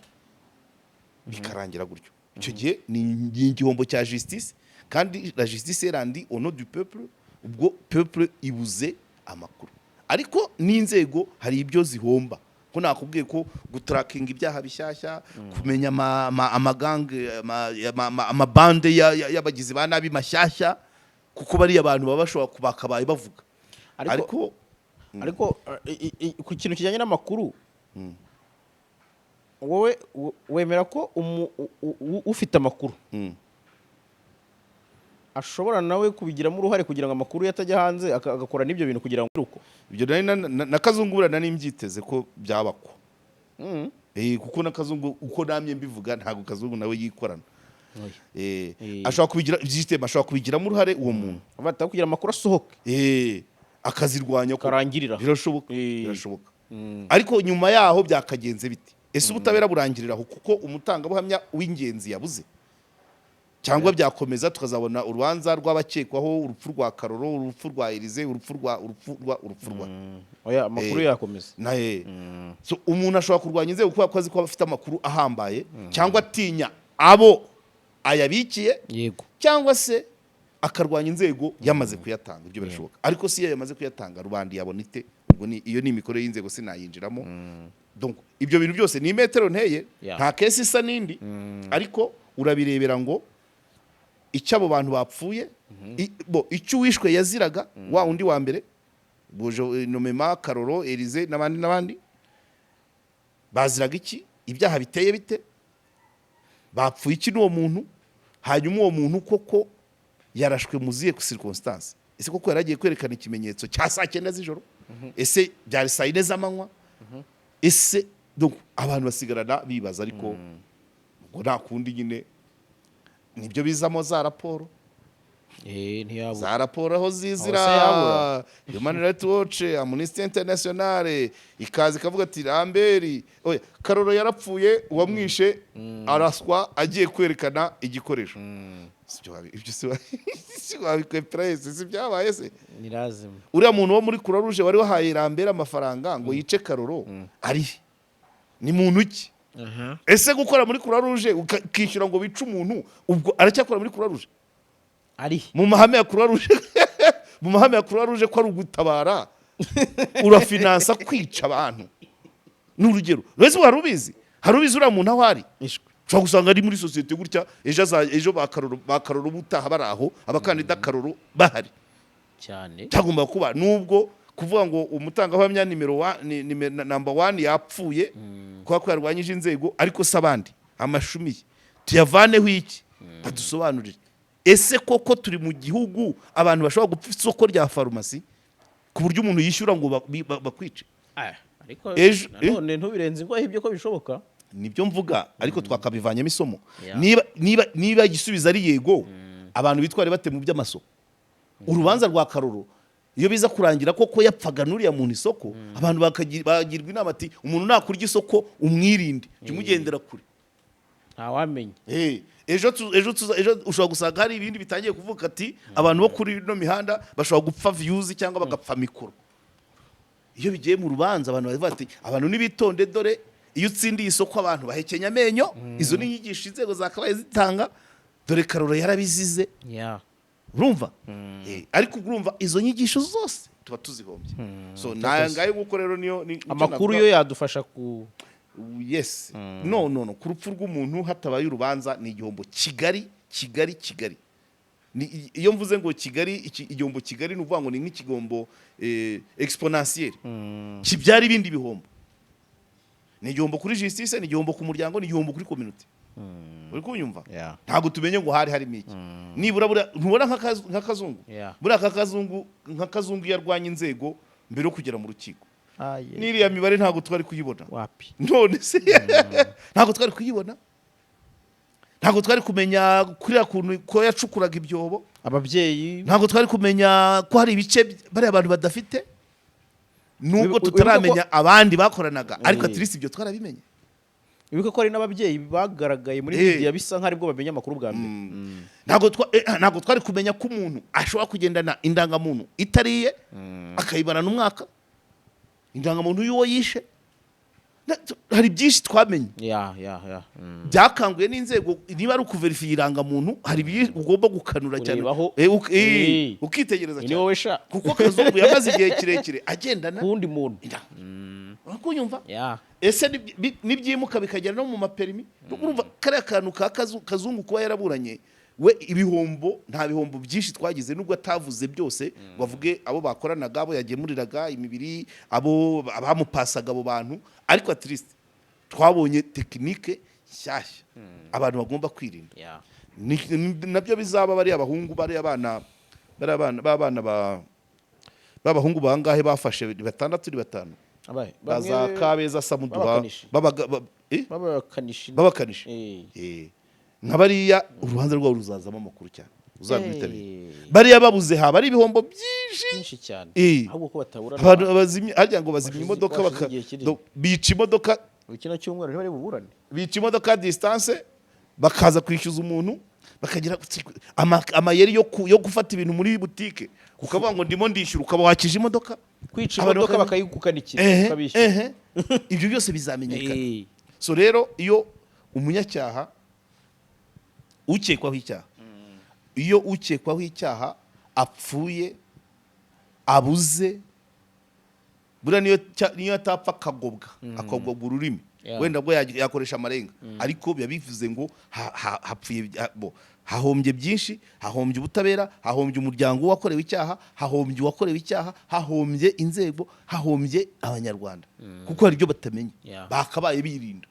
bikarangira gutyo icyo gihe ni igihombo cya justice kandi la justice erandi au nom du peuple ubwo peuple ibuze amakuru ariko n'inzego hari ibyo zihomba ko nakubwiye ko gutracking ibyaha bishyashya kumenya amagange amabande y'abagizi ba nabi mashyashya kuko bari abantu baba bashobora kubakabaye bavuga ariko ku kintu kijyanye n'amakuru wowe wemera ko ufite amakuru ashobora nawe kubigiramo uruhare kugira ngo amakuru yatajya hanze agakora n'ibyo bintu kugira ngo uko ibyo na Kazungu burana nimbyiteze ko byabakwa kuko na Kazungu uko namye mbivuga ntago Kazungu nawe yikorana ashobora kubigira system ashobora kubigiramo uruhare uwo muntu bata kugira amakuru asohoke akazirwanya ko karangirira birashoboka ariko nyuma yaho byakagenze biti ese ubutabera burangiriraho kuko umutangabuhamya w'ingenzi yabuze cyangwa byakomeza tukazabona urubanza rw'abakekwaho urupfu rwa Karoro urupfu rwa Elize urupfu rwa oya amakuru yakomeza naye so umuntu ashobora kurwanya inzego kuko akoze ko afite amakuru ahambaye cyangwa atinya abo ayabikiye yego cyangwa se akarwanya inzego yamaze kuyatanga ibyo birashoboka ariko si yamaze kuyatanga rubandi yabona ite ubwo iyo ni imikorere y'inzego sinayinjiramo donc ibyo bintu byose ni metero nteye nta case isa nindi ariko urabirebera ngo icyo abo bantu bapfuye icyo wishwe yaziraga wa undi wa mbere boje nomema Karoro Elize n'abandi baziraga iki ibyaha biteye bite bapfuye iki n'uwo muntu hanyuma uwo muntu koko yarashwe muziye ku circonstance ese koko yaragiye kwerekana ikimenyetso cya saa 9 z'ijoro ese byari saa 4 z'amanywa ese donc abantu basigarana bibaza ariko ngo nta kundi nyine nibyo bizamo za raporo za raporo aho zizira Human Rights Watch Amnesty International ikazi kavuga ati Lambert oya Karoro yarapfuye uwamwishe araswa agiye kwerekana igikoresho ibyo wabikweprise si byabaye se ni lazima uriya muntu wo muri Croix Rouge wari wahaye Lambert amafaranga ngo yice Karoro ari ni muntu ki ese gukora muri Croix Rouge ukishyura ngo bice umuntu ubwo aracyakora muri Croix Rouge ari mu mahame ya Croix Rouge mu mahame ya Croix Rouge ko ari ugutabara urafinansa kwica abantu n'urugero wese warubizi harubizi uriya muntu aho ari ushobora gusanga ari muri societe gutya ejo ba Karoro butaha baraho abakandida Karoro bahari cyane cyagomba kuba nubwo kuvuga ngo umutangabuhamya number 1 yapfuye kwa ko yarwanyije inzego ariko sabandi amashumi tuyavaneho iki adusobanurire ese koko turi mu gihugu abantu bashobora gupfa isoko rya farumasi ku buryo umuntu yishyura ngo bakwice ariko none ntubirenze ngo ibyo ko bishoboka nibyo mvuga ariko twakabivanyemo isomo niba igisubiza ari yego abantu bitware bate mu by'amasoko urubanza rwa Karoro iyo biza kurangira koko yapfaga nuriya muntu isoko abantu bagirwa inama ati umuntu nakurya isoko umwirinde cyumugendera kure ntawamenye ejo ushobora gusanga hari ibindi bitangiye kuvuga ati abantu bo kuri no mihanda bashobora gupfa views cyangwa bagapfa mikoro iyo bigiye mu rubanza abantu bavuga ati abantu nibitonde dore iyo utsindiye isoko abantu bahekenya amenyo izo ni inyigisho inzego zakabaye zitanga dore Karoro yarabizize urumva ariko urumva izo nyigisho zose tuba tuzihombye so nangaye guko rero niyo amakuru yo yadufasha ku yes no ku rupfu rw'umuntu hatabaye urubanza ni igihombo Kigali iyo mvuze ngo Kigali igihombo Kigali nuvuga ngo ni nk'ikigombo exponentiel kibyara ibindi bihombo ni igihombo kuri justice ni igihombo ku muryango ni igihombo kuri community uri kunyumva ntago tumenye ngo hari iki nibura ntubona nk'akazungu buri nk'akazungu yarwanya inzego mbere yo kugera mu rukiko n'iriya mibare ntago twari kuyibona wapi none se ntago twari kuyibona ntago twari kumenya kuriya kuntu ko yacukuraga ibyobo ababyeyi ntago twari kumenya ko hari ibice bari abantu badafite nubwo tutaramenya abandi bakoranaga ariko at least ibyo twarabimenye Ibuka ko hari n'ababyeyi bagaragaye muri media bisa nk'aribwo bamenya amakuru bwa mbere. ntabwo twari kumenya ko umuntu ashobora kugendana indangamuntu itariye akayibana n'umwaka indangamuntu y'uwo yishe. Hari byinshi twamenye byakanguye n'inzego. Niba ari ukuverifiya irangamuntu hari byinshi ugomba gukanura cyane ukitegereza cyane kuko Kazungu yamaze igihe kirekire agendana kundi muntu kunyumva ese nibyimuka bikagera no mu maperimi. Urumva kariya kantu ka Kazungu kuba yaraburanye we ibihombo nta bihombo byinshi twagize nubwo atavuze byose ngo avuge abo bakoranaga abo yagemuriraga imibiri abo abamupasaga abo bantu, ariko at least twabonye tekinike nshyashya abantu bagomba kwirinda. Nabyo bizaba bari abahungu bari abana b'abahungu bangahe bafashe 6 baza Kabeza Samuduha babakanishi nk'abariya urubanza rwabo ruzazamo amakuru cyane uzabwitabira. Bariya babuze haba ari ibihombo byinshi cyane ahubwo ko batabura abantu bazimye harya ngo bazimye imodoka bica imodoka bikino cyumweru ntibari buburane bica imodoka distance bakaza kwishyuza umuntu bakagira amayeri yo gufata ibintu muri butike ukavuga ngo ndimo ndishyura ukaba wakije imodoka kwica imodoka bakayigukanikira ukabishyura. Ibyo byose bizamenyekana. So rero iyo umunyacyaha ukekwaho icyaha apfuye abuze buriya niyo atapfa akagobwa ururimi wenda bwo yakoresha amarenga, ariko biba bivuze ngo hapfuye hahombye byinshi, hahombye ubutabera, hahombye umuryango wakorewe icyaha, hahombye uwakorewe icyaha, hahombye inzego, hahombye abanyarwanda kuko hari ibyo batamenya bakabaye birinda.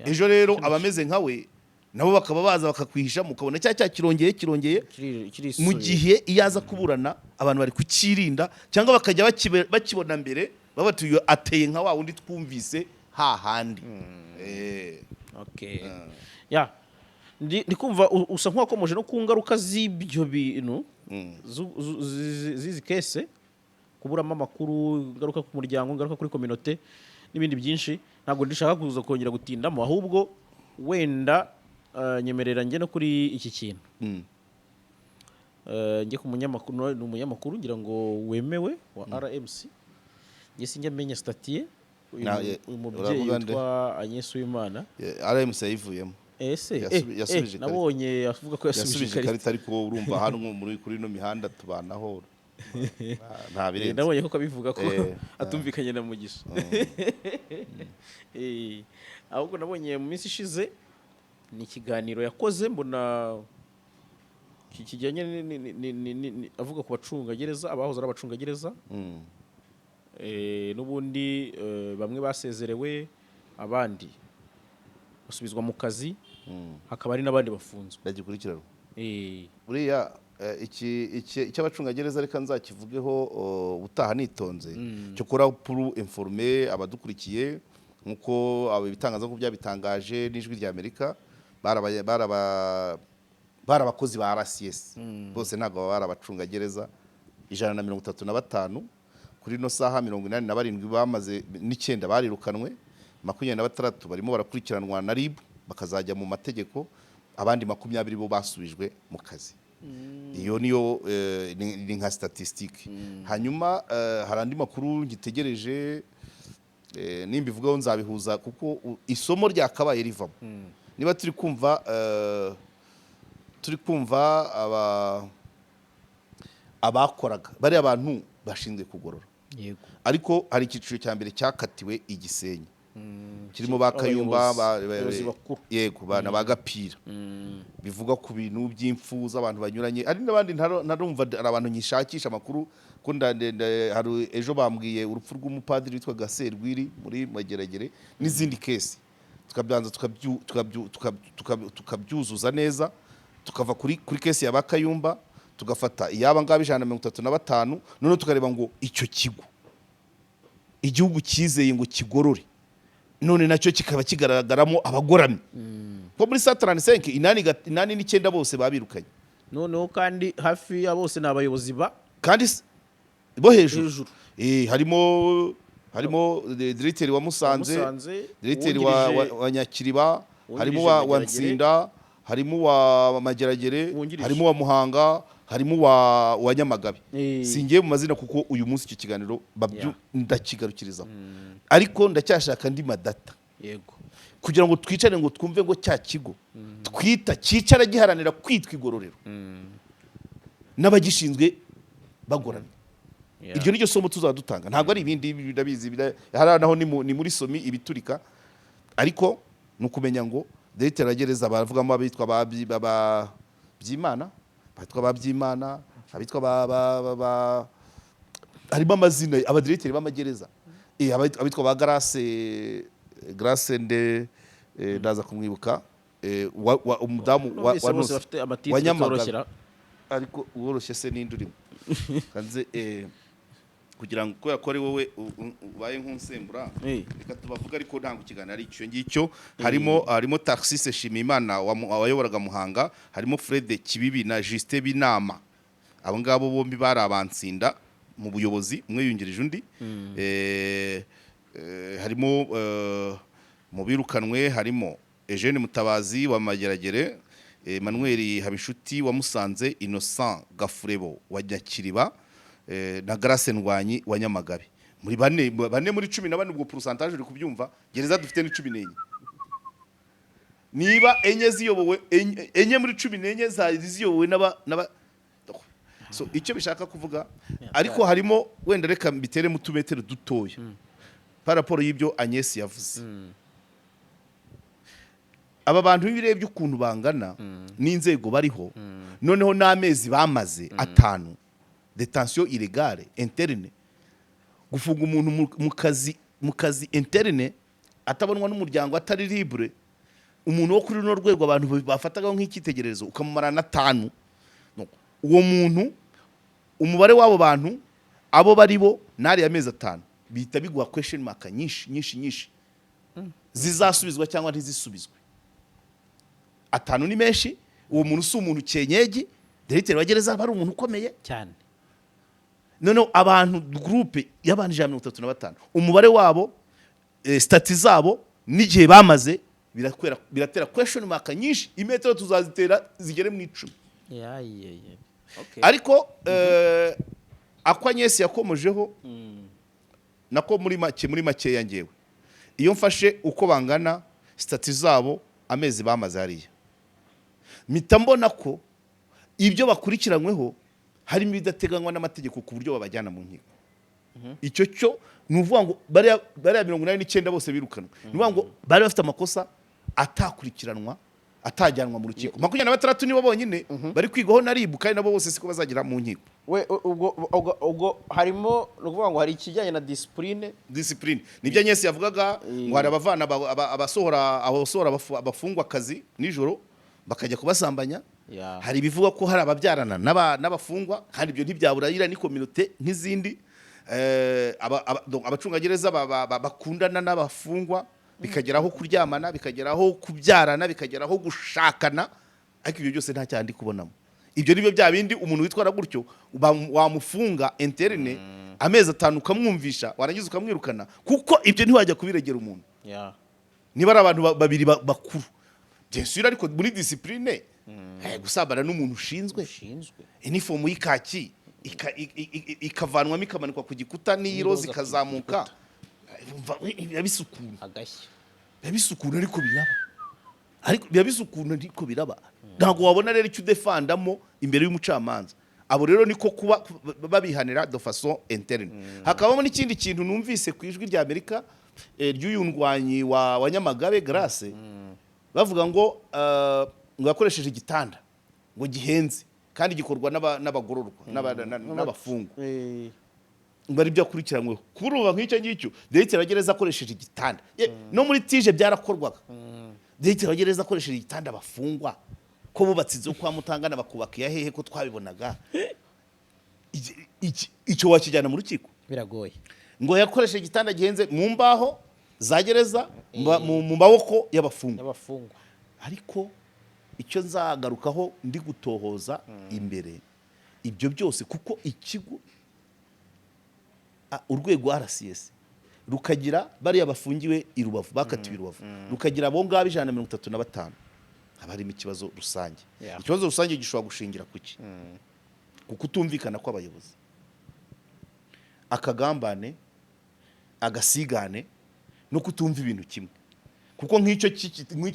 Ejo rero abameze nkawe nabo bakaba baza bakakwihisha mukabona cya kirongeye mu gihe iyaza kuburana abantu bari kukirinda cyangwa bakajya bakibona mbere babatuye ateye nka wa wundi twumvise hahandi. ndi kumva usa nk'uwakomeje no ku ngaruka z'ibyo bintu zizi kese kuburamo amakuru, ingaruka ku muryango, ingaruka kuri community n'ibindi byinshi. Ntabwo ndishaka kuza kongera gutindamo, ahubwo wenda nyemerera njye no kuri iki kintu njye ku munyamakuru ngira ngo wemewe wa RMC njye sinjya menya statiye uyu mubyeyi witwa Agnes Uwimana RMC yayivuyemo yasubije nabonye avuga ko yasubije ikarita ariko urumva hano muri kuri no mihanda tubanaho nta birenze. Nabonye ko kabivuga ko atumvikanye na Mugisha ahubwo nabonye mu minsi ishize ni ikiganiro yakoze mbona kijyanye avuga ku bacungagereza abahoze ari abacungagereza n'ubundi bamwe basezerewe abandi basubizwa mu kazi hakaba ari n'abandi bafunzwe ndagikurikirana. Buriya icy'abacungagereza reka nzakivugeho ubutaha nitonze cyo kora pour informer abadukurikiye nkuko abo bitangazamakuru byabitangaje n'ijwi rya Amerika barabakozi ba RCS bose ntago barabacungagereza 135 kuri no saha 87 bamaze n'9 barirukanwe 26 barimo barakurikiranwa na RIB bakazajya mu mategeko, abandi 20 bo basubijwe mu kazi. Iyo niyo ni nka statistique. Hanyuma hari andi makuru ngitegereje nimbivugaho nzabihuza kuko isomo ryakabaye rivamo. Niba turi kumva abakoraga bari abantu bashinzwe kugorora, ariko hari icyiciro cya mbere cyakatiwe Igisenyi kirimo bakayumba yego bana bagapira bivuga ku bintu by'imfu z'abantu banyuranye. Ari n'abandi narumva abantu nyishakisha amakuru ko hari ejo bambwiye urupfu rw'umupadiri witwa Gaserwiri muri Mageragere n'izindi kesi tukabyanza tukabyuzuza neza tukava kuri kesi ya bakayumba tugafata iyaba ngaba 135 none tukareba ngo icyo kigo igihugu kizeye ngo kigorore none nacyo kikaba kigaragaramo abagoramye ko muri 135 inani n'icyenda bose babirukanye noneho kandi hafi ya bose n'abayobozi kandi bo hejuru harimo harimo diregiteri wa Musanze, diregiteri wa Nyakiriba, harimo wa Nsinda, harimo wa Mageragere, harimo wa Muhanga, harimo wa Nyamagabe. Singiye mu mazina kuko uyu munsi iki kiganiro ndakigarukirizaho, ariko ndacyashaka andi madata yego kugira ngo twicare ngo twumve ngo cya kigo twita cyicara giharanira kwitwa igororero n'abagishinzwe bagorana. Iryo niryo somo tuzadutanga, ntabwo ari ibindi birabizi hari naho ni muri somi ibiturika, ariko nukumenya ngo diregiteri wa gereza baravugamo abitwa Byimana, abitwa Byimana, abitwa harimo amazina abadiregiteri b'amagereza, abitwa ba Grace nde ndaza kumwibuka, umudamu wa Nyamagabe, ariko uworoshye se ninde urimo kanze kugira ngo kubera ko ari wowe ubaye nk'unsembura reka tubavuga, ariko ntabwo ikiganiro ari icyo ngicyo. Harimo Taxis Shimimana wayoboraga Muhanga, harimo Fred Kibibi na Justin Binama, abo ngabo bombi bari abansinda mu buyobozi, umwe yungirije undi. Harimo mu birukanwe harimo Eugene Mutabazi wa Mageragere, Emmanuel Habishuti wa Musanze, Innocent Gafurebo wa Nyakiriba, na Grace Ndwanyi wa Nyamagabe. Muri bane muri 14 ubwo pourcentage uri kubyumva, gereza dufite ni 14. Niba enye ziyobowe enye muri 14 ziyobowe n'aba so icyo bishaka kuvuga, ariko harimo wenda reka mbitere mu tumetero dutoya par rapport y'ibyo Agnes yavuze. Aba bantu birebye ukuntu bangana n'inzego bariho, noneho n'amezi bamaze 5 detention illégale interne, gufunga umuntu mu kazi interne atabonwa n'umuryango, atari libre, umuntu wo kuri runo rwego abantu bafataga nk'ikitegererezo ukamumara na 5. Uwo muntu umubare w'abo bantu abo bari bo nari amezi 5 bihita biguha question mark nyinshi zizasubizwa cyangwa ntizisubizwe. 5 ni menshi, uwo muntu si umuntu cyenyegi, diregiteri wa gereza bari umuntu ukomeye cyane. Noneho abantu groupe y'abantu 135 umubare wabo stati zabo n'igihe bamaze biratera question mark nyinshi, imetero tuzazitera zigere mu 10. Okay. Ariko akwa Agnes yakomojeho nako muri make yangewe, iyo mfashe uko bangana stati zabo amezi bamaze hariya, mpita mbona ko ibyo bakurikiranyweho harimo ibidateganywa n'amategeko ku buryo babajyana mu nkiko. Icyo cyo nuvuga ngo bari 89 bose birukanwa, nuvuga ngo bari bafite amakosa atakurikiranwa, atajyanwa mu rukiko. 26 nibo bonyine bari kwigaho naribu, kandi nabo bose siko bazagira mu nkiko. ubwo harimo nukuvuga ngo hari ikijyanye na discipline nibyo Agnes yavugaga, ngo hari abavana abasohora abafungwa akazi nijoro bakajya kubasambanya. Hari bivuga ko hari ababyarana n'abafungwa, kandi ibyo ntibyaburayira ni community nk'izindi. Abacungagereza bakundana n'abafungwa, bikageraho kuryamana, bikageraho kubyarana, bikageraho gushakana, ariko ibyo byose nta cyandi kubonamo. Ibyo nibyo bya bindi umuntu witwara gutyo wamufunga interne amezi 5 ukamwumvisha, warangiza ukamwirukana, kuko ibyo ntiwajya kubiregera umuntu. Niba ari abantu babiri bakuru bien sûr, ariko muri discipline gusabana n'umuntu ushinzwe uniform y'ikaki ikavanwa mikamanikwa ku gikuta n'iroza ikazamuka, yabisukuna ariko biraba, ariko yabisukuna ariko biraba. Ntabwo wabona rero icyo defendamo imbere y'umucamanza. Abo rero niko kuba babihanira de façon interne. Hakabamo n'ikindi kintu numvise ku ijwi rya Amerika ry'uyu Ndwanyi wa Nyamagabe Grace, bavuga ngo yakoresheje igitanda ngo gihenze kandi gikorwa n'abagororwa n'abafungwa, bari byo akurikiranyweho. Kuruba nk'icyo ngicyo diregiteri wa gereza akoresheje igitanda, no muri tije byarakorwaga. Diregiteri wa gereza akoresheje igitanda abafungwa, ko bubatse inzu kwa Mutangana bakubaka ya hehe ko twabibonaga. Icyo wakijyana mu rukiko biragoye. Ngo yakoresheje igitanda gihenze mu mbaho za gereza, mu maboko y'abafungwa. Ariko icyo nzagarukaho ndi gutohoza imbere ibyo byose, kuko ikigo urwego RCS rukagira bariya bafungiwe i Rubavu bakatiwe i Rubavu rukagira abo ngabo 135 haba harimo ikibazo rusange. Ikibazo rusange gishobora gushingira kuki kuko utumvikana kw'abayobozi, akagambane, agasigane no kutumva ibintu kimwe, kuko nk'icyo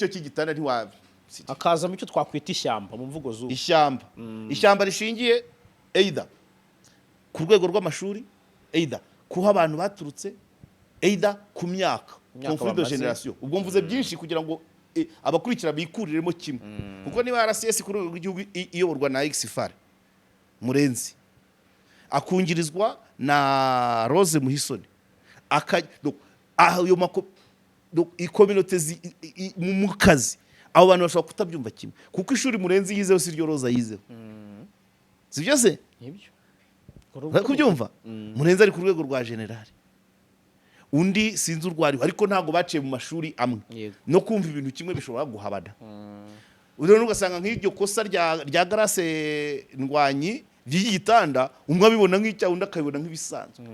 cy'igitanda ntiwabi akazamo icyo twakwita ishyamba mu mvugo z'ubu. Ishyamba rishingiye either ku rwego rw'amashuri, either kuha abantu baturutse, either ku myaka conflit de generation. Ubwo mvuze byinshi kugira ngo abakurikira bikuriremo kimwe, kuko niba RCS ku rwego rw'igihugu iyoborwa na Exfar Murenzi akungirizwa na Rose Muhisoni ayo communauté mu kazi, abo bantu bashobora kutabyumva kimwe, kuko ishuri Murenzi yizeho si ryo Roza yizeho, sibyo se? Nibyo kubyumva. Murenzi ari ku rwego rwa general, undi sinzi urwariho, ariko ntago baciye mu mashuri amwe, no kumva ibintu kimwe bishobora guhabana. Urero ugasanga nk'iryo kosa rya Grace Ndwanyi ry'igitanda, umwe abibona nk'icyaha undi akabibona nk'ibisanzwe.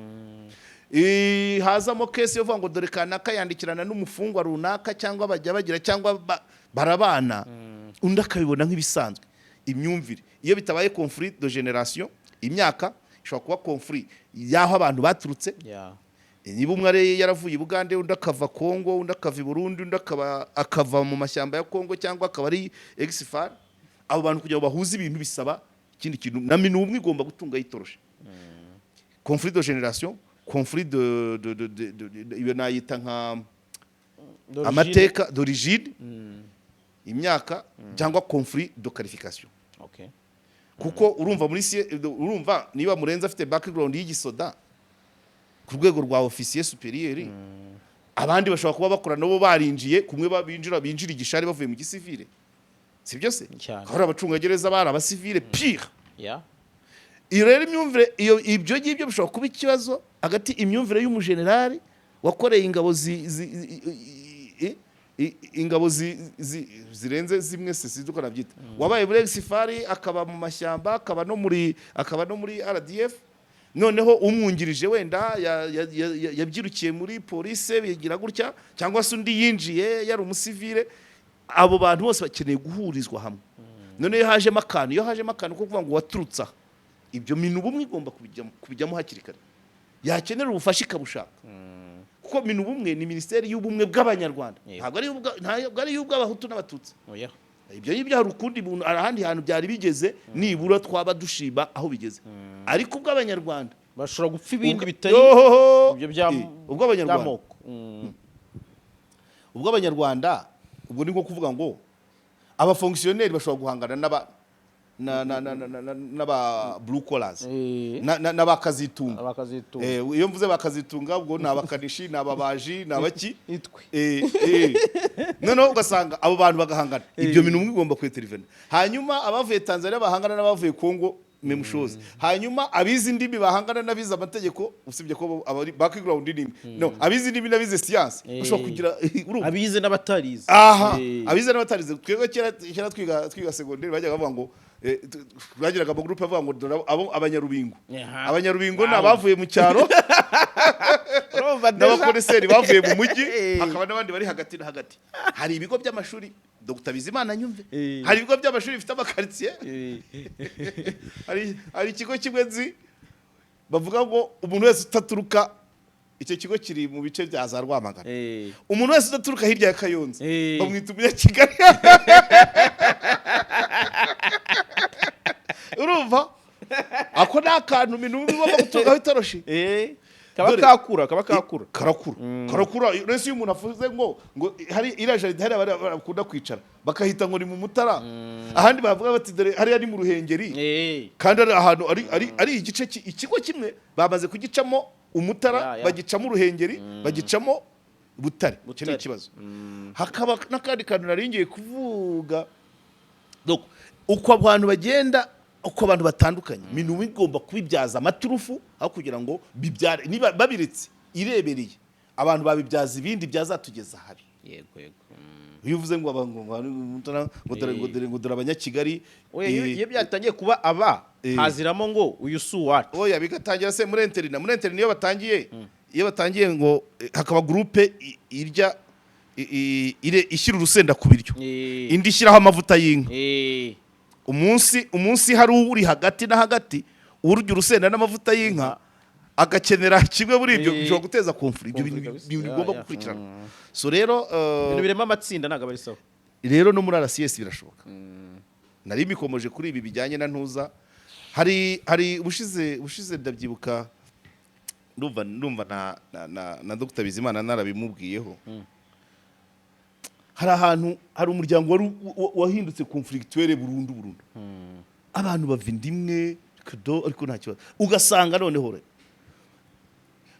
Hazamo kesi yo vuga ngo dore kanaka yandikirana n'umufungwa runaka cyangwa bajya bagira cyangwa barabana, undi akabibona nk'ibisanzwe. Imyumvire iyo bitabaye conflit de generation, imyaka ishobora kuba conflit yaho abantu baturutse. Niba umwe yaravuye i Bugande, undi akava Kongo, undi akava i Burundi, undi akava mu mashyamba ya Kongo cyangwa akaba ari Exfar, abo bantu kugira ngo bahuze ibintu bisaba ikindi kintu, na minu umwe igomba gutunga yitoroshe. Conflit de generation, conflit iyo nayita nka amateka d'origine, imyaka cyangwa conflit de qualification. Kuko urumva niba Murenzi afite background y'igisoda ku rwego rwa officier supérieur, abandi bashobora kuba bakora nabo barinjiye kumwe binjira igishari bavuye mu gisivile, sibyo se? Hari abacungagereza bari abasivile pire. Iyo rero imyumvire ibyo ngibyo bishobora kuba ikibazo hagati imyumvire y'umugenerali wakoreye ingabo zirenze zimwe se siduko nabyita, wabaye muri Exfar akaba mu mashyamba akaba no muri RDF, noneho umwungirije wenda yabyirukiye muri police bigira gutya, cyangwa se undi yinjiye yari umusivile. Abo bantu bose bakeneye guhurizwa hamwe. None iyo hajemo akantu ko kuvuga ngo waturutsa, ibyo minu bumwe igomba kubijyamo hakiri kare, yakenera ubufasha ikabushaka, kuko minu bumwe ni Minisiteri y'Ubumwe bw'Abanyarwanda, ntabwo ari y'ubw'Abahutu n'Abatutsi. Ibyo ngibyo hari ukundi buntu, ahandi hantu byari bigeze, nibura twaba dushima aho bigeze, ariko ubw'Abanyarwanda bashobora gupfa ibindi bitari ibyo ubw'Abanyarwanda. Ubw'Abanyarwanda ubwo ni nko kuvuga ngo abafonctionnaire bashobora guhangana n'aba blue collars n'abakazitunga. Iyo mvuze bakazitunga ubwo ni abakanishi, ni ababaji, ni abaki noneho ugasanga abo bantu bagahangana. Ibyo bintu mugomba kweterivena. Hanyuma abavuye Tanzania bahangana n'abavuye Kongo memushozi, hanyuma abizi ndimi bahangana n'abize amategeko, usibye ko abari background ndimi abizi ndimi n'abize science ushobora kugira abize n'abatarize. Abize n'abatarize. Twebwe kera twiga secondaire bajyaga bavuga ngo bagiraga mu groupe bavuga ngo abanyarubingo ni abavuye mu cyaro n'abakoreseri bavuye mu mujyi, hakaba n'abandi bari hagati na hagati. Hari ibigo by'amashuri Dr. Bizimana nyumve, hari ibigo by'amashuri bifite amakaritiye. Hari ikigo kimwe nzi bavuga ngo umuntu wese utaturuka, icyo kigo kiri mu bice bya za Rwamagana, umuntu wese udaturuka hirya ya Kayonza bamwita Umunyakigali. Urumva ako ni akantu ibintu bigomba gutungaho itoroshi. Karakura rese iyo umuntu avuze ngo hari iriya jaride hari bakunda kwicara bakahita ngo ni mu Mutara, ahandi bavuga bati dore hariya ni mu Ruhengeri, kandi ari ahantu ari igice ikigo kimwe bamaze kugicamo Umutara, bagicamo Uruhengeri, bagicamo Butare. Icyo ni ikibazo. Hakaba n'akandi kantu naringiye kuvuga, uko abantu bagenda, uko abantu batandukanye, minu bigomba kubibyaza amaturufu aho kugira ngo bibyare. Niba babiretse irebereye abantu babibyaza ibindi byazatugeza habi. Iyo uvuze ngo dore Abanyakigali, iyo byatangiye kuba haziramo ngo uyu si uwacu. Bigatangira se muri interina iyo batangiye iyo batangiye ngo hakaba groupe irya ishyira urusenda ku biryo indi ishyiraho amavuta y'inka umunsi hari uri hagati na hagati urya urusenda n'amavuta y'inka agakenera kimwe muri ibyo bishobora guteza konfuri ibyo bintu bigomba gukurikirana so rero ibintu birema amatsinda ntabwo ari sawa rero no muri RCS birashoboka nari mikomoje kuri ibi bijyanye na ntuza hari ubushize ndabyibuka ndumva na Dr Bizimana narabimubwiyeho hari ahantu hari umuryango wahindutse conflictuel burundu abantu bavinda imwe ariko nta kibazo ugasanga noneho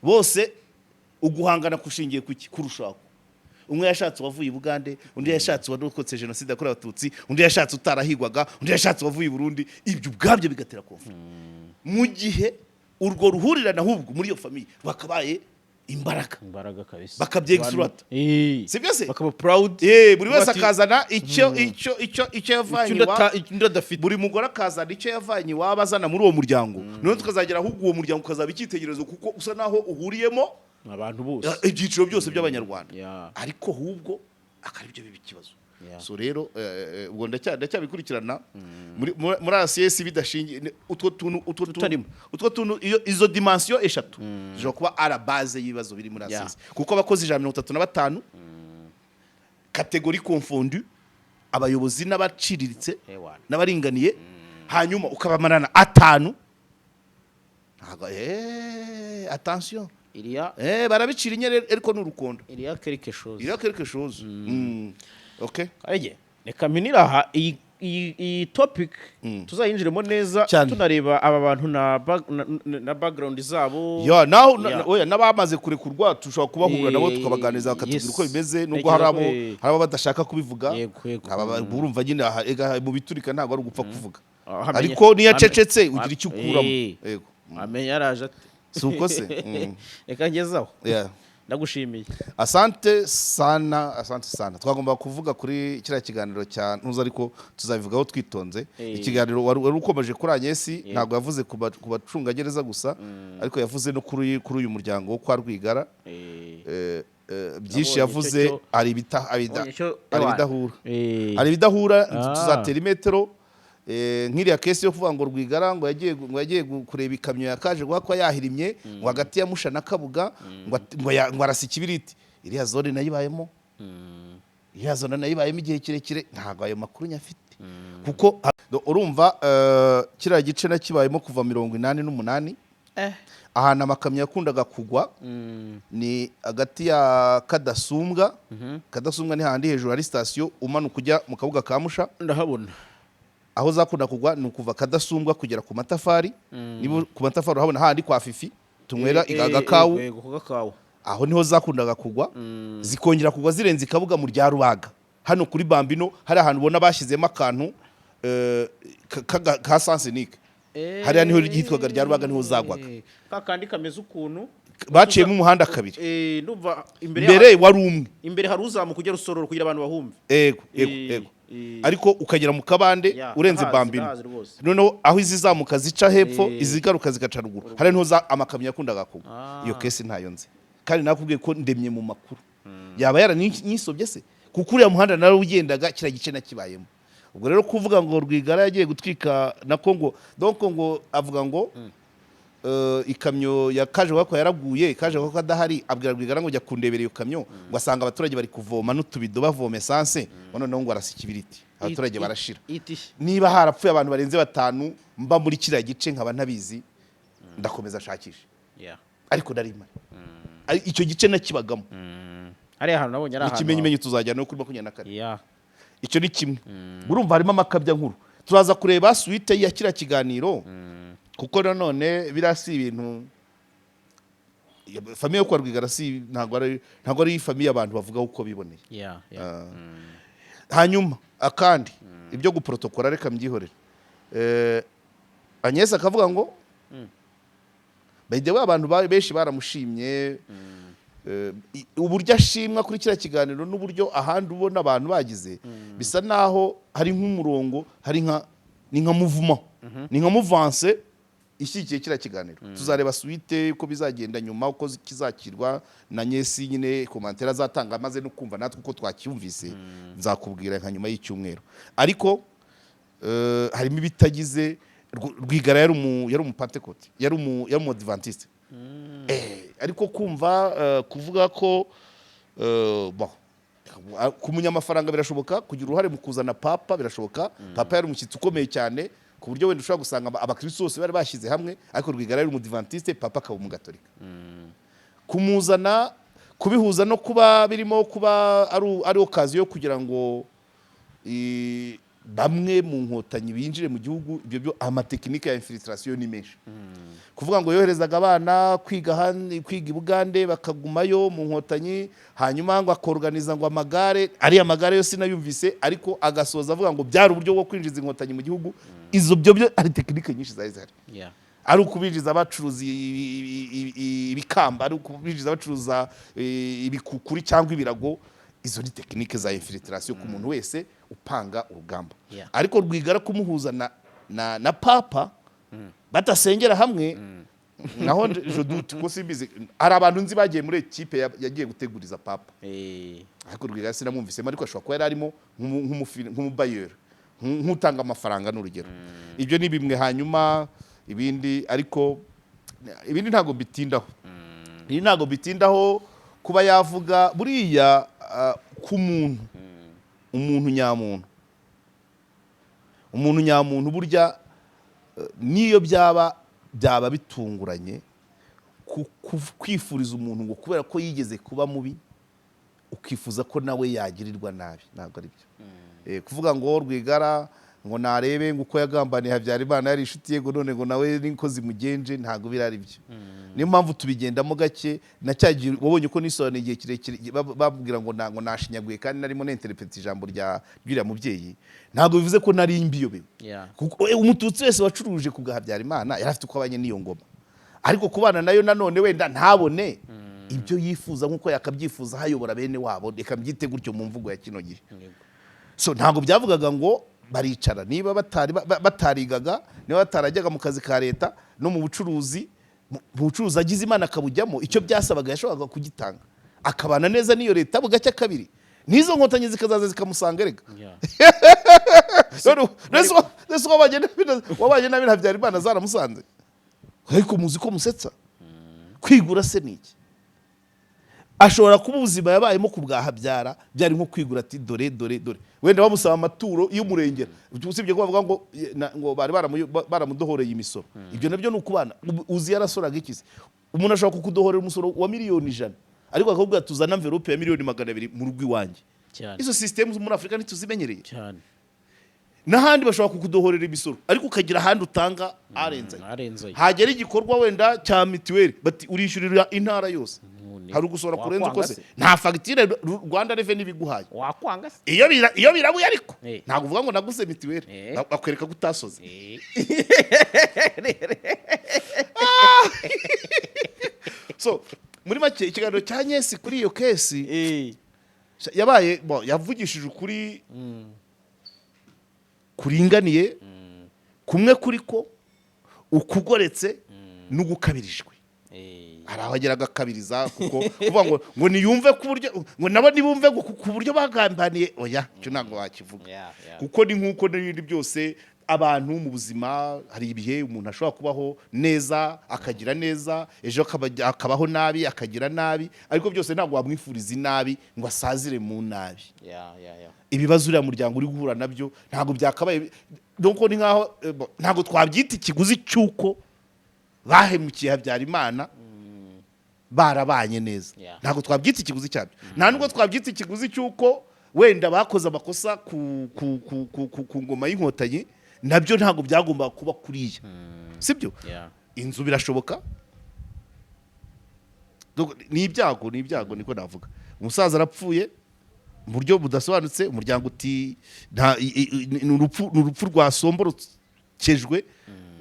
bose uguhangana kushingiye kurushako umwe yashatse wavuye i Bugande undi yashatse wadokotse genocide yakorewe abatutsi undi yashatse utarahigwaga undi yashatse wavuye i Burundi ibyo ubwabyo bigatera conflict mu gihe urwo ruhurirana ahubwo muri iyo famille bakabaye imbaraga kabisa bakabyexploit si byose bakaba proud buri wese akazana icyo yavanye buri mugore akazana icyo yavanye wabazana muri uwo muryango none tukazagera ahubwo uwo muryango ukazaba icyitegererezo kuko usa naho uhuriyemo abantu bose ibyiciro byose by'abanyarwanda ariko ahubwo akari byo biba ikibazo so rero ubwo ndacyabikurikirana muri RCS bidashingiye utwo tuntu izo dimension eshatu zishobora kuba ara base y'ibibazo biri muri RCS kuko abakozi 135 categorie confondue abayobozi n'abaciriritse n'abaringaniye hanyuma ukabamarana 5 attention barabicira inyere ariko n'urukondo il y a quelque chose okay arege reka minira aha iyi topic tuzayinjiremo neza tunareba aba bantu na background zabo oya nabamaze kurekurwa tushobora kubahura nabo tukabaganiza bakatubwira uko bimeze nubwo harabo badashaka kubivuga urumva nyine mu biturika ntabwo ari ugupfa kuvuga ariko niyo acecetse ugira icyo ukuramo yego amenya yaraje ati suko se reka ngezaho ndagushimiye asante sana twagomba kuvuga kuri kiriya kiganiro cya ntuza ariko tuzabivugaho twitonze ikiganiro wari ukomeje kuri Agnesi ntabwo yavuze ku bacungagereza gusa ariko yavuze no kuri uyu muryango wo kwa Rwigara byinshi yavuze ari ibidahura tuzatera imetero nk'iriya kesi yo kuvuga ngo Rwigara ngo yagiye kureba ikamyo yakaje guhakwa yahirimye ngo hagati ya Musha na Kabuga ngo arasa ikibiriti iriya zone nayibayemo igihe kirekire ntabwo ayo makuru nyafite kuko urumva kiriya gice nakibayemo kuva 88 ahantu amakamyo yakundaga kugwa ni hagati ya Kadasumbwa ni handi hejuru hari station umanuka ujya mu Kabuga ka Musha ndahabona aho zakunda kugwa ni ukuva Kadasumbwa kugera ku matafari niba ku matafari uhabona handi kwa Fifi tunywera igagakawu aho niho zakundaga kugwa zikongera kugwa zirenze Kabuga mu rya Rubaga hano kuri Bambino hari ahantu ubona bashyizemo akantu ka Sansenique hariya niho hitwaga rya Rubaga niho zagwaga kakandi kameze ukuntu baciyemo umuhanda kabiri ndumva imbere wari umwe imbere hari uzamuka ujya Rusororo kugira abantu bahumve yego ariko ukagera mu Kabande urenze Bambino noneho aho izizamuka zica hepfo izigaruka zigaca ruguru hari niho amakamyo yakundaga kugwa iyo kesi ntayo nzi kandi nakubwiye ko ndemye mu makuru yaba yaranisobye se kuko uriya muhanda nawe ugendaga kira gice nakibayemo ubwo rero kuvuga ngo Rwigara yagiye gutwika na Kongo donc ngo avuga ngo ikamyo ya kaje wako yaraguye kaje wako adahari abwira Rwigara ngo jya kundebera iyo kamyo ngo asanga abaturage bari kuvoma n'utubido bavoma essence none ngo arasa ikibiriti abaturage barashira niba harapfuye abantu barenze 5 mba muri kiriya gice nkaba ntabizi ndakomeza shakisha ariko ndarimara icyo gice nakibagamo ari ahantu nabonye ari ahantu ikimenyimenyi tuzajyana no kuri 24 icyo ni kimwe urumva harimo amakabya nkuru turaza kureba suite ya kira kiganiro kuko nanone birasi ibintu famille yo kwa Rwigara si ntago ari famille abantu bavuga uko biboneye hanyuma akandi ibyo guprotokora reka mbyihorere Agnès akavuga ngo baydewe abantu benshi baramushimye uburyo ashimwa kuri kira kiganiro n'uburyo ahandi ubona abantu bagize bisa naho hari nk'umurongo hari ni nka mouvement ni nka mouvance ishyigikiye kiriya kiganiro tuzareba suite uko bizagenda nyuma uko kizakirwa na Nyesi nyine komantere azatanga amaze no kumva natwe uko twacyumvise nzakubwira nka nyuma y'icyumweru ariko harimo ibitagize Rwigara yari umupantekote yari umudivantiste ariko kumva kuvuga ko ku munyamafaranga birashoboka kugira uruhare mu kuzana papa birashoboka papa yari umushyitsi ukomeye cyane ku buryo wenda ushobora gusanga abakristo bose bari bashyize hamwe ariko Rwigara yari umudivantiste papa akaba umugatolika kumuzana kubihuza no kuba birimo kuba ari okaziyo kugira ngo bamwe mu nkotanyi binjire mu gihugu ibyo byo amatekinike ya infiltration ni menshi kuvuga ngo yoherezaga abana kwiga i Bugande bakagumayo mu nkotanyi hanyuma ngo akorganiza ngo amagare ari amagare yose nayumvise ariko agasoza avuga ngo byari uburyo bwo kwinjiza inkotanyi mu gihugu izo byo ari tekinike nyinshi zari ari ukubinjiza abacuruza ibikamba ari ukubinjiza abacuruza ibikukuri cyangwa ibirago izo ni tekinike za infiltration ku muntu wese upanga urugamba ariko Rwigara kumuhuza na papa batasengera hamwe naho je doute ko simbizi ari abantu nzi bagiye muri equipe yagiye guteguriza papa ariko Rwigara sinamwumvisemo ariko ashobora kuba yari arimo nk'umubayeur nk'utanga amafaranga n'urugero ibyo ni bimwe hanyuma ibindi ariko ibindi ntago bitindaho kuba yavuga buriya ku muntu umuntu nyamuntu burya niyo byaba bitunguranye kwifuriza umuntu ngo kubera ko yigeze kuba mubi ukifuza ko nawe yagirirwa nabi ntabwo ari byo kuvuga ngo Rwigara ngo narebe ngo uko yagambaniye Habyarimana yari inshuti ye ngo none ngo nawe niko zimugenje ntabwo birari byo niyo mpamvu tubigendamo gake na cyagiye wabonye ko nisobanura igihe kirekire babwira ngo nashinyaguye kandi narimo n'interprete ijambo ry'uriya mubyeyi ntabwo bivuze ko nari imbiyobe kuko umututsi wese wacuruje ku Habyarimana yari afite uko abanye n'iyo ngoma ariko kubana nayo nanone wenda ntabone ibyo yifuza nk'uko yakabyifuza hayobora bene wabo reka mbyite gutyo mu mvugo ya kino gihe so ntabwo byavugaga ngo baricara niba batarigaga niba batarajyaga mu kazi ka leta no mu bucuruzi agize Imana akabujyamo icyo byasabaga yashoboraga kugitanga akabana neza n'iyo leta bugacya kabiri n'izo nkotanyi zikazaza zikamusanga rega nese wabanye nabi Habyarimana zaramusanze ariko muzi ko musetsa kwigura se niki ashobora kuba ubuzima yabayemo ku bwa Habyara byari nko kwigura ati dore wenda bamusaba amaturo y'umurengera usibye ko bavuga ngo bari baramudohoreye imisoro ibyo nabyo ni ukubana uzi yarasoraga ikizi umuntu ashobora kukudohorera umusoro wa miliyoni 100 ariko akakubwira tuzana envelope ya miliyoni 200 mu rugo iwanjye izo system muri Afrika ntituzimenyereye cyane n'ahandi bashobora kukudohorera imisoro ariko ukagira ahandi utanga arenze hagera igikorwa wenda cya mituweli bati urishyurira intara yose hari ugusora kurenza uko se nta fagitire Rwanda Revenue biguhaye wakwanga se iyo birabuye ariko ntabwo uvuga ngo naguze mituweli bakwereka gutasoze so muri make ikiganiro cya Nyesi kuri iyo kesi yabaye yavugishije ukuri kuringaniye kumwe kuri ko ukugoretse n'ugukabirijwe hari aho agera agakabiriza kuko kuvuga ngo niyumve ku buryo ngo nabo nibumve ku buryo bagambaniye oya cyo ntabwo wakivuga kuko ni nk'uko n'ibindi byose abantu mu buzima hari ibihe umuntu ashobora kubaho neza akagira neza ejo akabaho nabi akagira nabi ariko byose ntabwo wamwifuriza inabi ngo asazire mu nabi ibibazo uriya muryango uri guhura nabyo ntabwo byakabaye nuko ni nkaho ntabwo twabyita ikiguzi cy'uko bahemukiye Habyarimana barabanye neza ntabwo twabyita ikiguzi cyabyo nta nubwo twabyita ikiguzi cy'uko wenda bakoze amakosa ku ngoma y'inkotanyi nabyo ntabwo byagomba kuba kuriya sibyo inzu birashoboka ni ibyago niko navuga umusaza arapfuye mu buryo budasobanutse umuryango uti ni urupfu rwasomborokejwe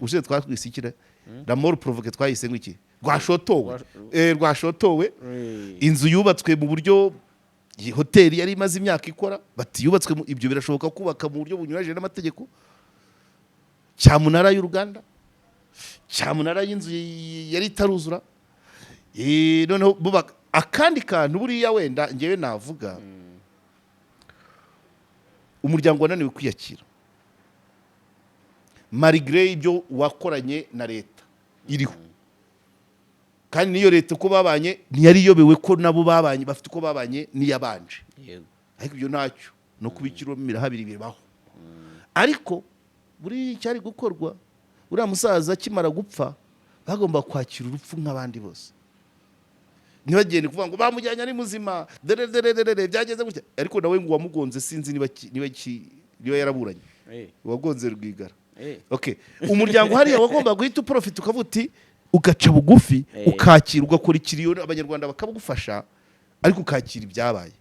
ushize twatwisikira la mort provoquée twayise ngiki rwashotowe inzu yubatswe mu buryo hoteli yari imaze imyaka ikora bati yubatswe ibyo birashoboka kubaka mu buryo bunyuranyije n'amategeko cyamunara y'uruganda cyamunara y'inzu yari itaruzura. Noneho bubaka akandi kantu buriya wenda ngewe navuga, umuryango wananiwe kwiyakira malgré ibyo wakoranye na leta iriho, kandi niyo leta uko babanye ntiyari iyobewe ko nabo babanye bafite uko babanye n'iyabanje, ariko ibyo ntacyo no kubikira habiri bibaho. Ariko buri cyari gukorwa, uriya musaza akimara gupfa bagomba kwakira urupfu nk'abandi bose, ntibagende kuvuga ngo bamujyanye ari muzima byageze gutya, ariko nawe ngo wamugonze sinzi niba yaraburanye, wagonze Rwigara. Okay, umuryango hariya wagomba guhita uprofita ukavuga uti ugaca bugufi ukakira ugakora ikiriyo abanyarwanda bakabugufasha, ariko ukakira ibyabaye.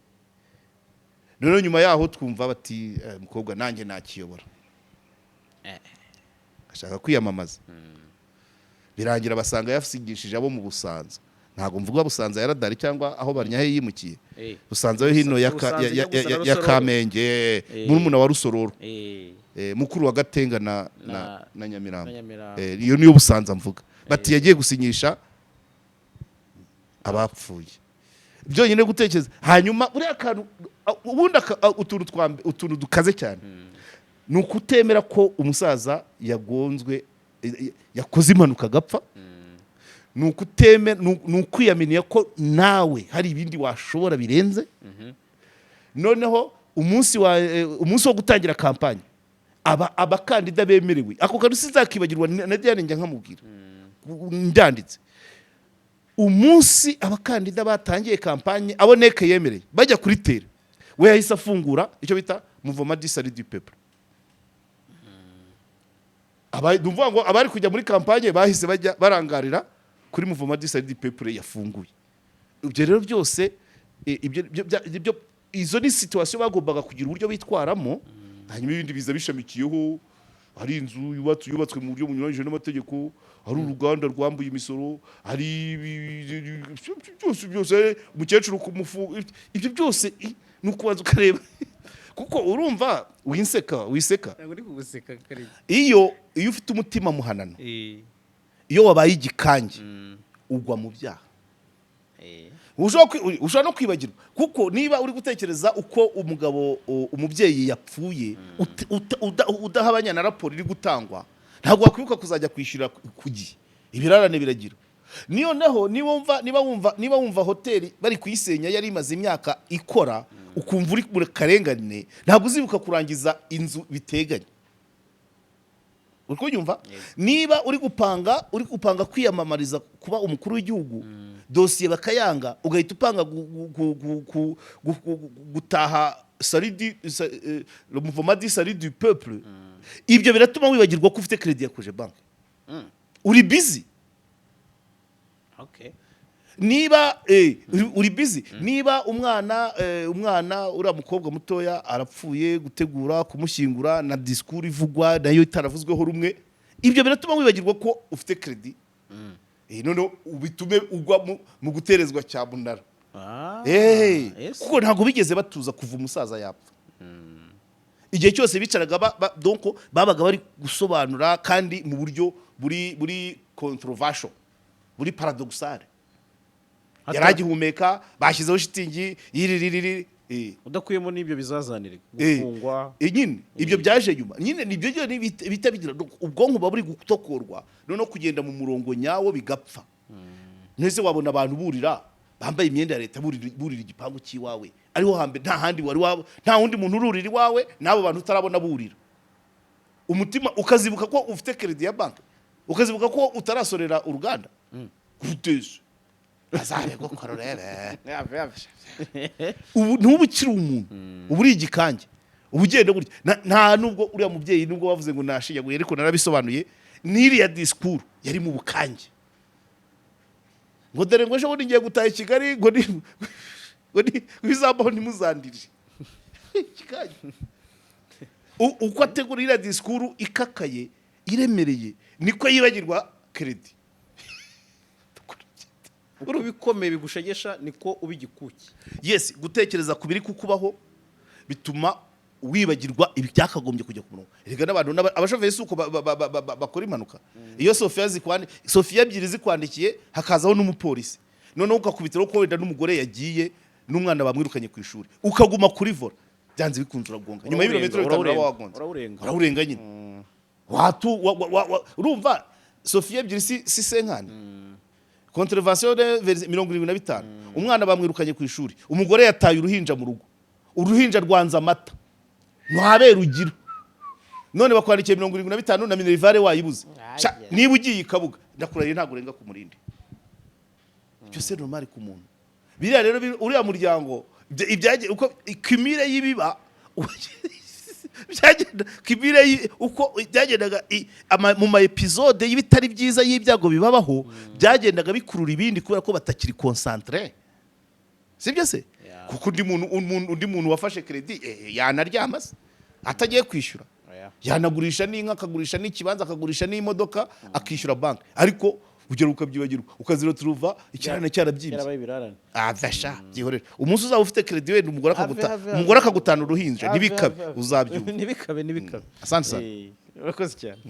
Noneho nyuma yaho twumva bati mukobwa nanjye nakiyobora, ashaka kwiyamamaza, birangira basanga yasigishije abo mu Busanza. Ntabwo mvuga Busanza ya Radari cyangwa aho Barnyahe yimukiye, Busanza yo hino ya Kamenge, murumuna wa Rusororo, mukuru wa Gatenga na Nyamirambo. Iyo niyo Busanza mvuga. Bati yagiye gusinyisha abapfuye. Byonyine gutekereza, hanyuma uriya kantu ubundi utuntu dukaze cyane, ni ukutemera ko umusaza yagonzwe, yakoze impanuka agapfa, ni ukwiyaminiya ko nawe hari ibindi washobora birenze. Noneho umunsi wo gutangira kampanye abakandida bemerewe, ako kantu sinzakibagirwa na Diane njya nkamubwira ndanditse, umunsi abakandida batangiye kampanye aboneke yemereye bajya kuri tere, we yahise afungura icyo bita Mouvement du Salut du Peuple. Ndumva ngo abari kujya muri kampanye bahise bajya barangarira kuri Mouvement du Salut du Peuple yafunguye. Ibyo rero byose izo ni situation bagombaga kugira uburyo bitwaramo, hanyuma ibindi biza bishamikiyeho, hari inzu yubatswe mu buryo bunyuranyije n'amategeko, hari uruganda rwambuye imisoro, hari byose umukecuru kumufu, ibyo byose ni ukubanza ukareba kuko urumva wiseka iyo ufite umutima muhanano, iyo wabaye igikange ugwa mu byaha. Ushobora no kwibagirwa, kuko niba uri gutekereza uko umubyeyi yapfuye udahabanya na raporo iri gutangwa, ntabwo wakwibuka kuzajya kwishyura ku gihe, ibirarane biragira. Noneho niba wumva hoteli bari kuyisenya yari imaze imyaka ikora, ukumva uri mu karengane, ntabwo uzibuka kurangiza inzu biteganye. Uri kunyumva? Niba uri gupanga kwiyamamariza kuba umukuru w'igihugu, dosiye bakayanga, ugahita upanga gutaha le Mouvement du Salut du Peuple, ibyo biratuma wibagirwa ko ufite credit ya Cogebanque. Uri busy. Okay. Niba uri busy, niba umwana uriya mukobwa mutoya arapfuye, gutegura kumushyingura na discours ivugwa nayo itaravuzweho rumwe, ibyo biratuma wibagirwa ko ufite credit. None ubitume ugwa mu guterezwa cyamunara. Kuko ntabwo bigeze batuza kuva umusaza yapfa. Igihe cyose bicaraga donc babaga bari gusobanura, kandi mu buryo buri controversial, buri paradoxal. Yaragihumeka, bashyizeho shitingi yiririri, udakuyemo n'ibyo bizazanira gufungwa. Nyine ibyo byaje nyuma, nyine nibyo bita bigira ubwonko buba buri gutokorwa, noneho kugenda mu murongo nyawo bigapfa. Nese wabona abantu burira bambaye imyenda ya leta burira igipangu cy'iwawe, ariho hambere nta wundi muntu ururira iwawe, n'abo bantu utarabona burira. Umutima ukazibuka ko ufite credit ya banki, ukazibuka ko utarasorera uruganda guteze azabe go kororebe. Ubu ntubukiri umuntu, ubu uri igikange, ubugenda gutya. Nta nubwo uriya mubyeyi nubwo bavuze ngo nashiyaguye, ariko narabisobanuye, n'iriya discours yari mu bukange. Ngo dore ngo ejo ngiye gutaha i Kigali, ngo bizabaho ntimuzandirije. Uko ategura iriya discours ikakaye iremereye, niko yibagirwa credit. Uko bikomeye bigushegesha niko ubigikuki. Yes, gutekereza kubiri kukubaho bituma wibagirwa ibyakagombye kujya ku murongo. Erega n'abantu abashoferi suko bakora impanuka. Iyo Sofia ebyiri zikwandikiye hakazaho n'umupolisi. Noneho ukakubitiraho ko wenda n'umugore yagiye n'umwana bamwirukanye ku ishuri. Ukaguma kuri vola. Byanze bikunze uragonga. Nyuma y'ibirometero 5 uraba wagonze. Urarenga nyine. Urumva Sofia ebyiri si senkani. Contravention de 75. Umwana bamwirukanye ku ishuri. Umugore yataye uruhinja mu rugo. Uruhinja rwanza amata. Ntuhabera ugira. None bakwandikiye 75 na minerivare wayibuze. Niba ugiye ikabuga ndakuraye ntago urenga ku murindi. Ibyo se normal ku muntu. Biriya rero uriya muryango ibyaje uko kimire yibiba byagenda kimire uko byagendaga mu ma episode y'ibitari byiza y'ibyago bibabaho byagendaga bikurura ibindi kubera ko batakiri concentré. Sibyo se? Kuko undi muntu wafashe credit yanaryama se atagiye kwishyura. Yanagurisha n'inka, akagurisha n'ikibanza, akagurisha n'imodoka, akishyura bank. Ariko ugera ukabyibagirwa ukazira turuva ikirana cyarabyibye. Avasha byihorera. Umunsi uzaba ufite credit wenda umugore akagutana uruhinja nibikabe uzabyumva. Nibikabe. Asante sana. Urakoze cyane.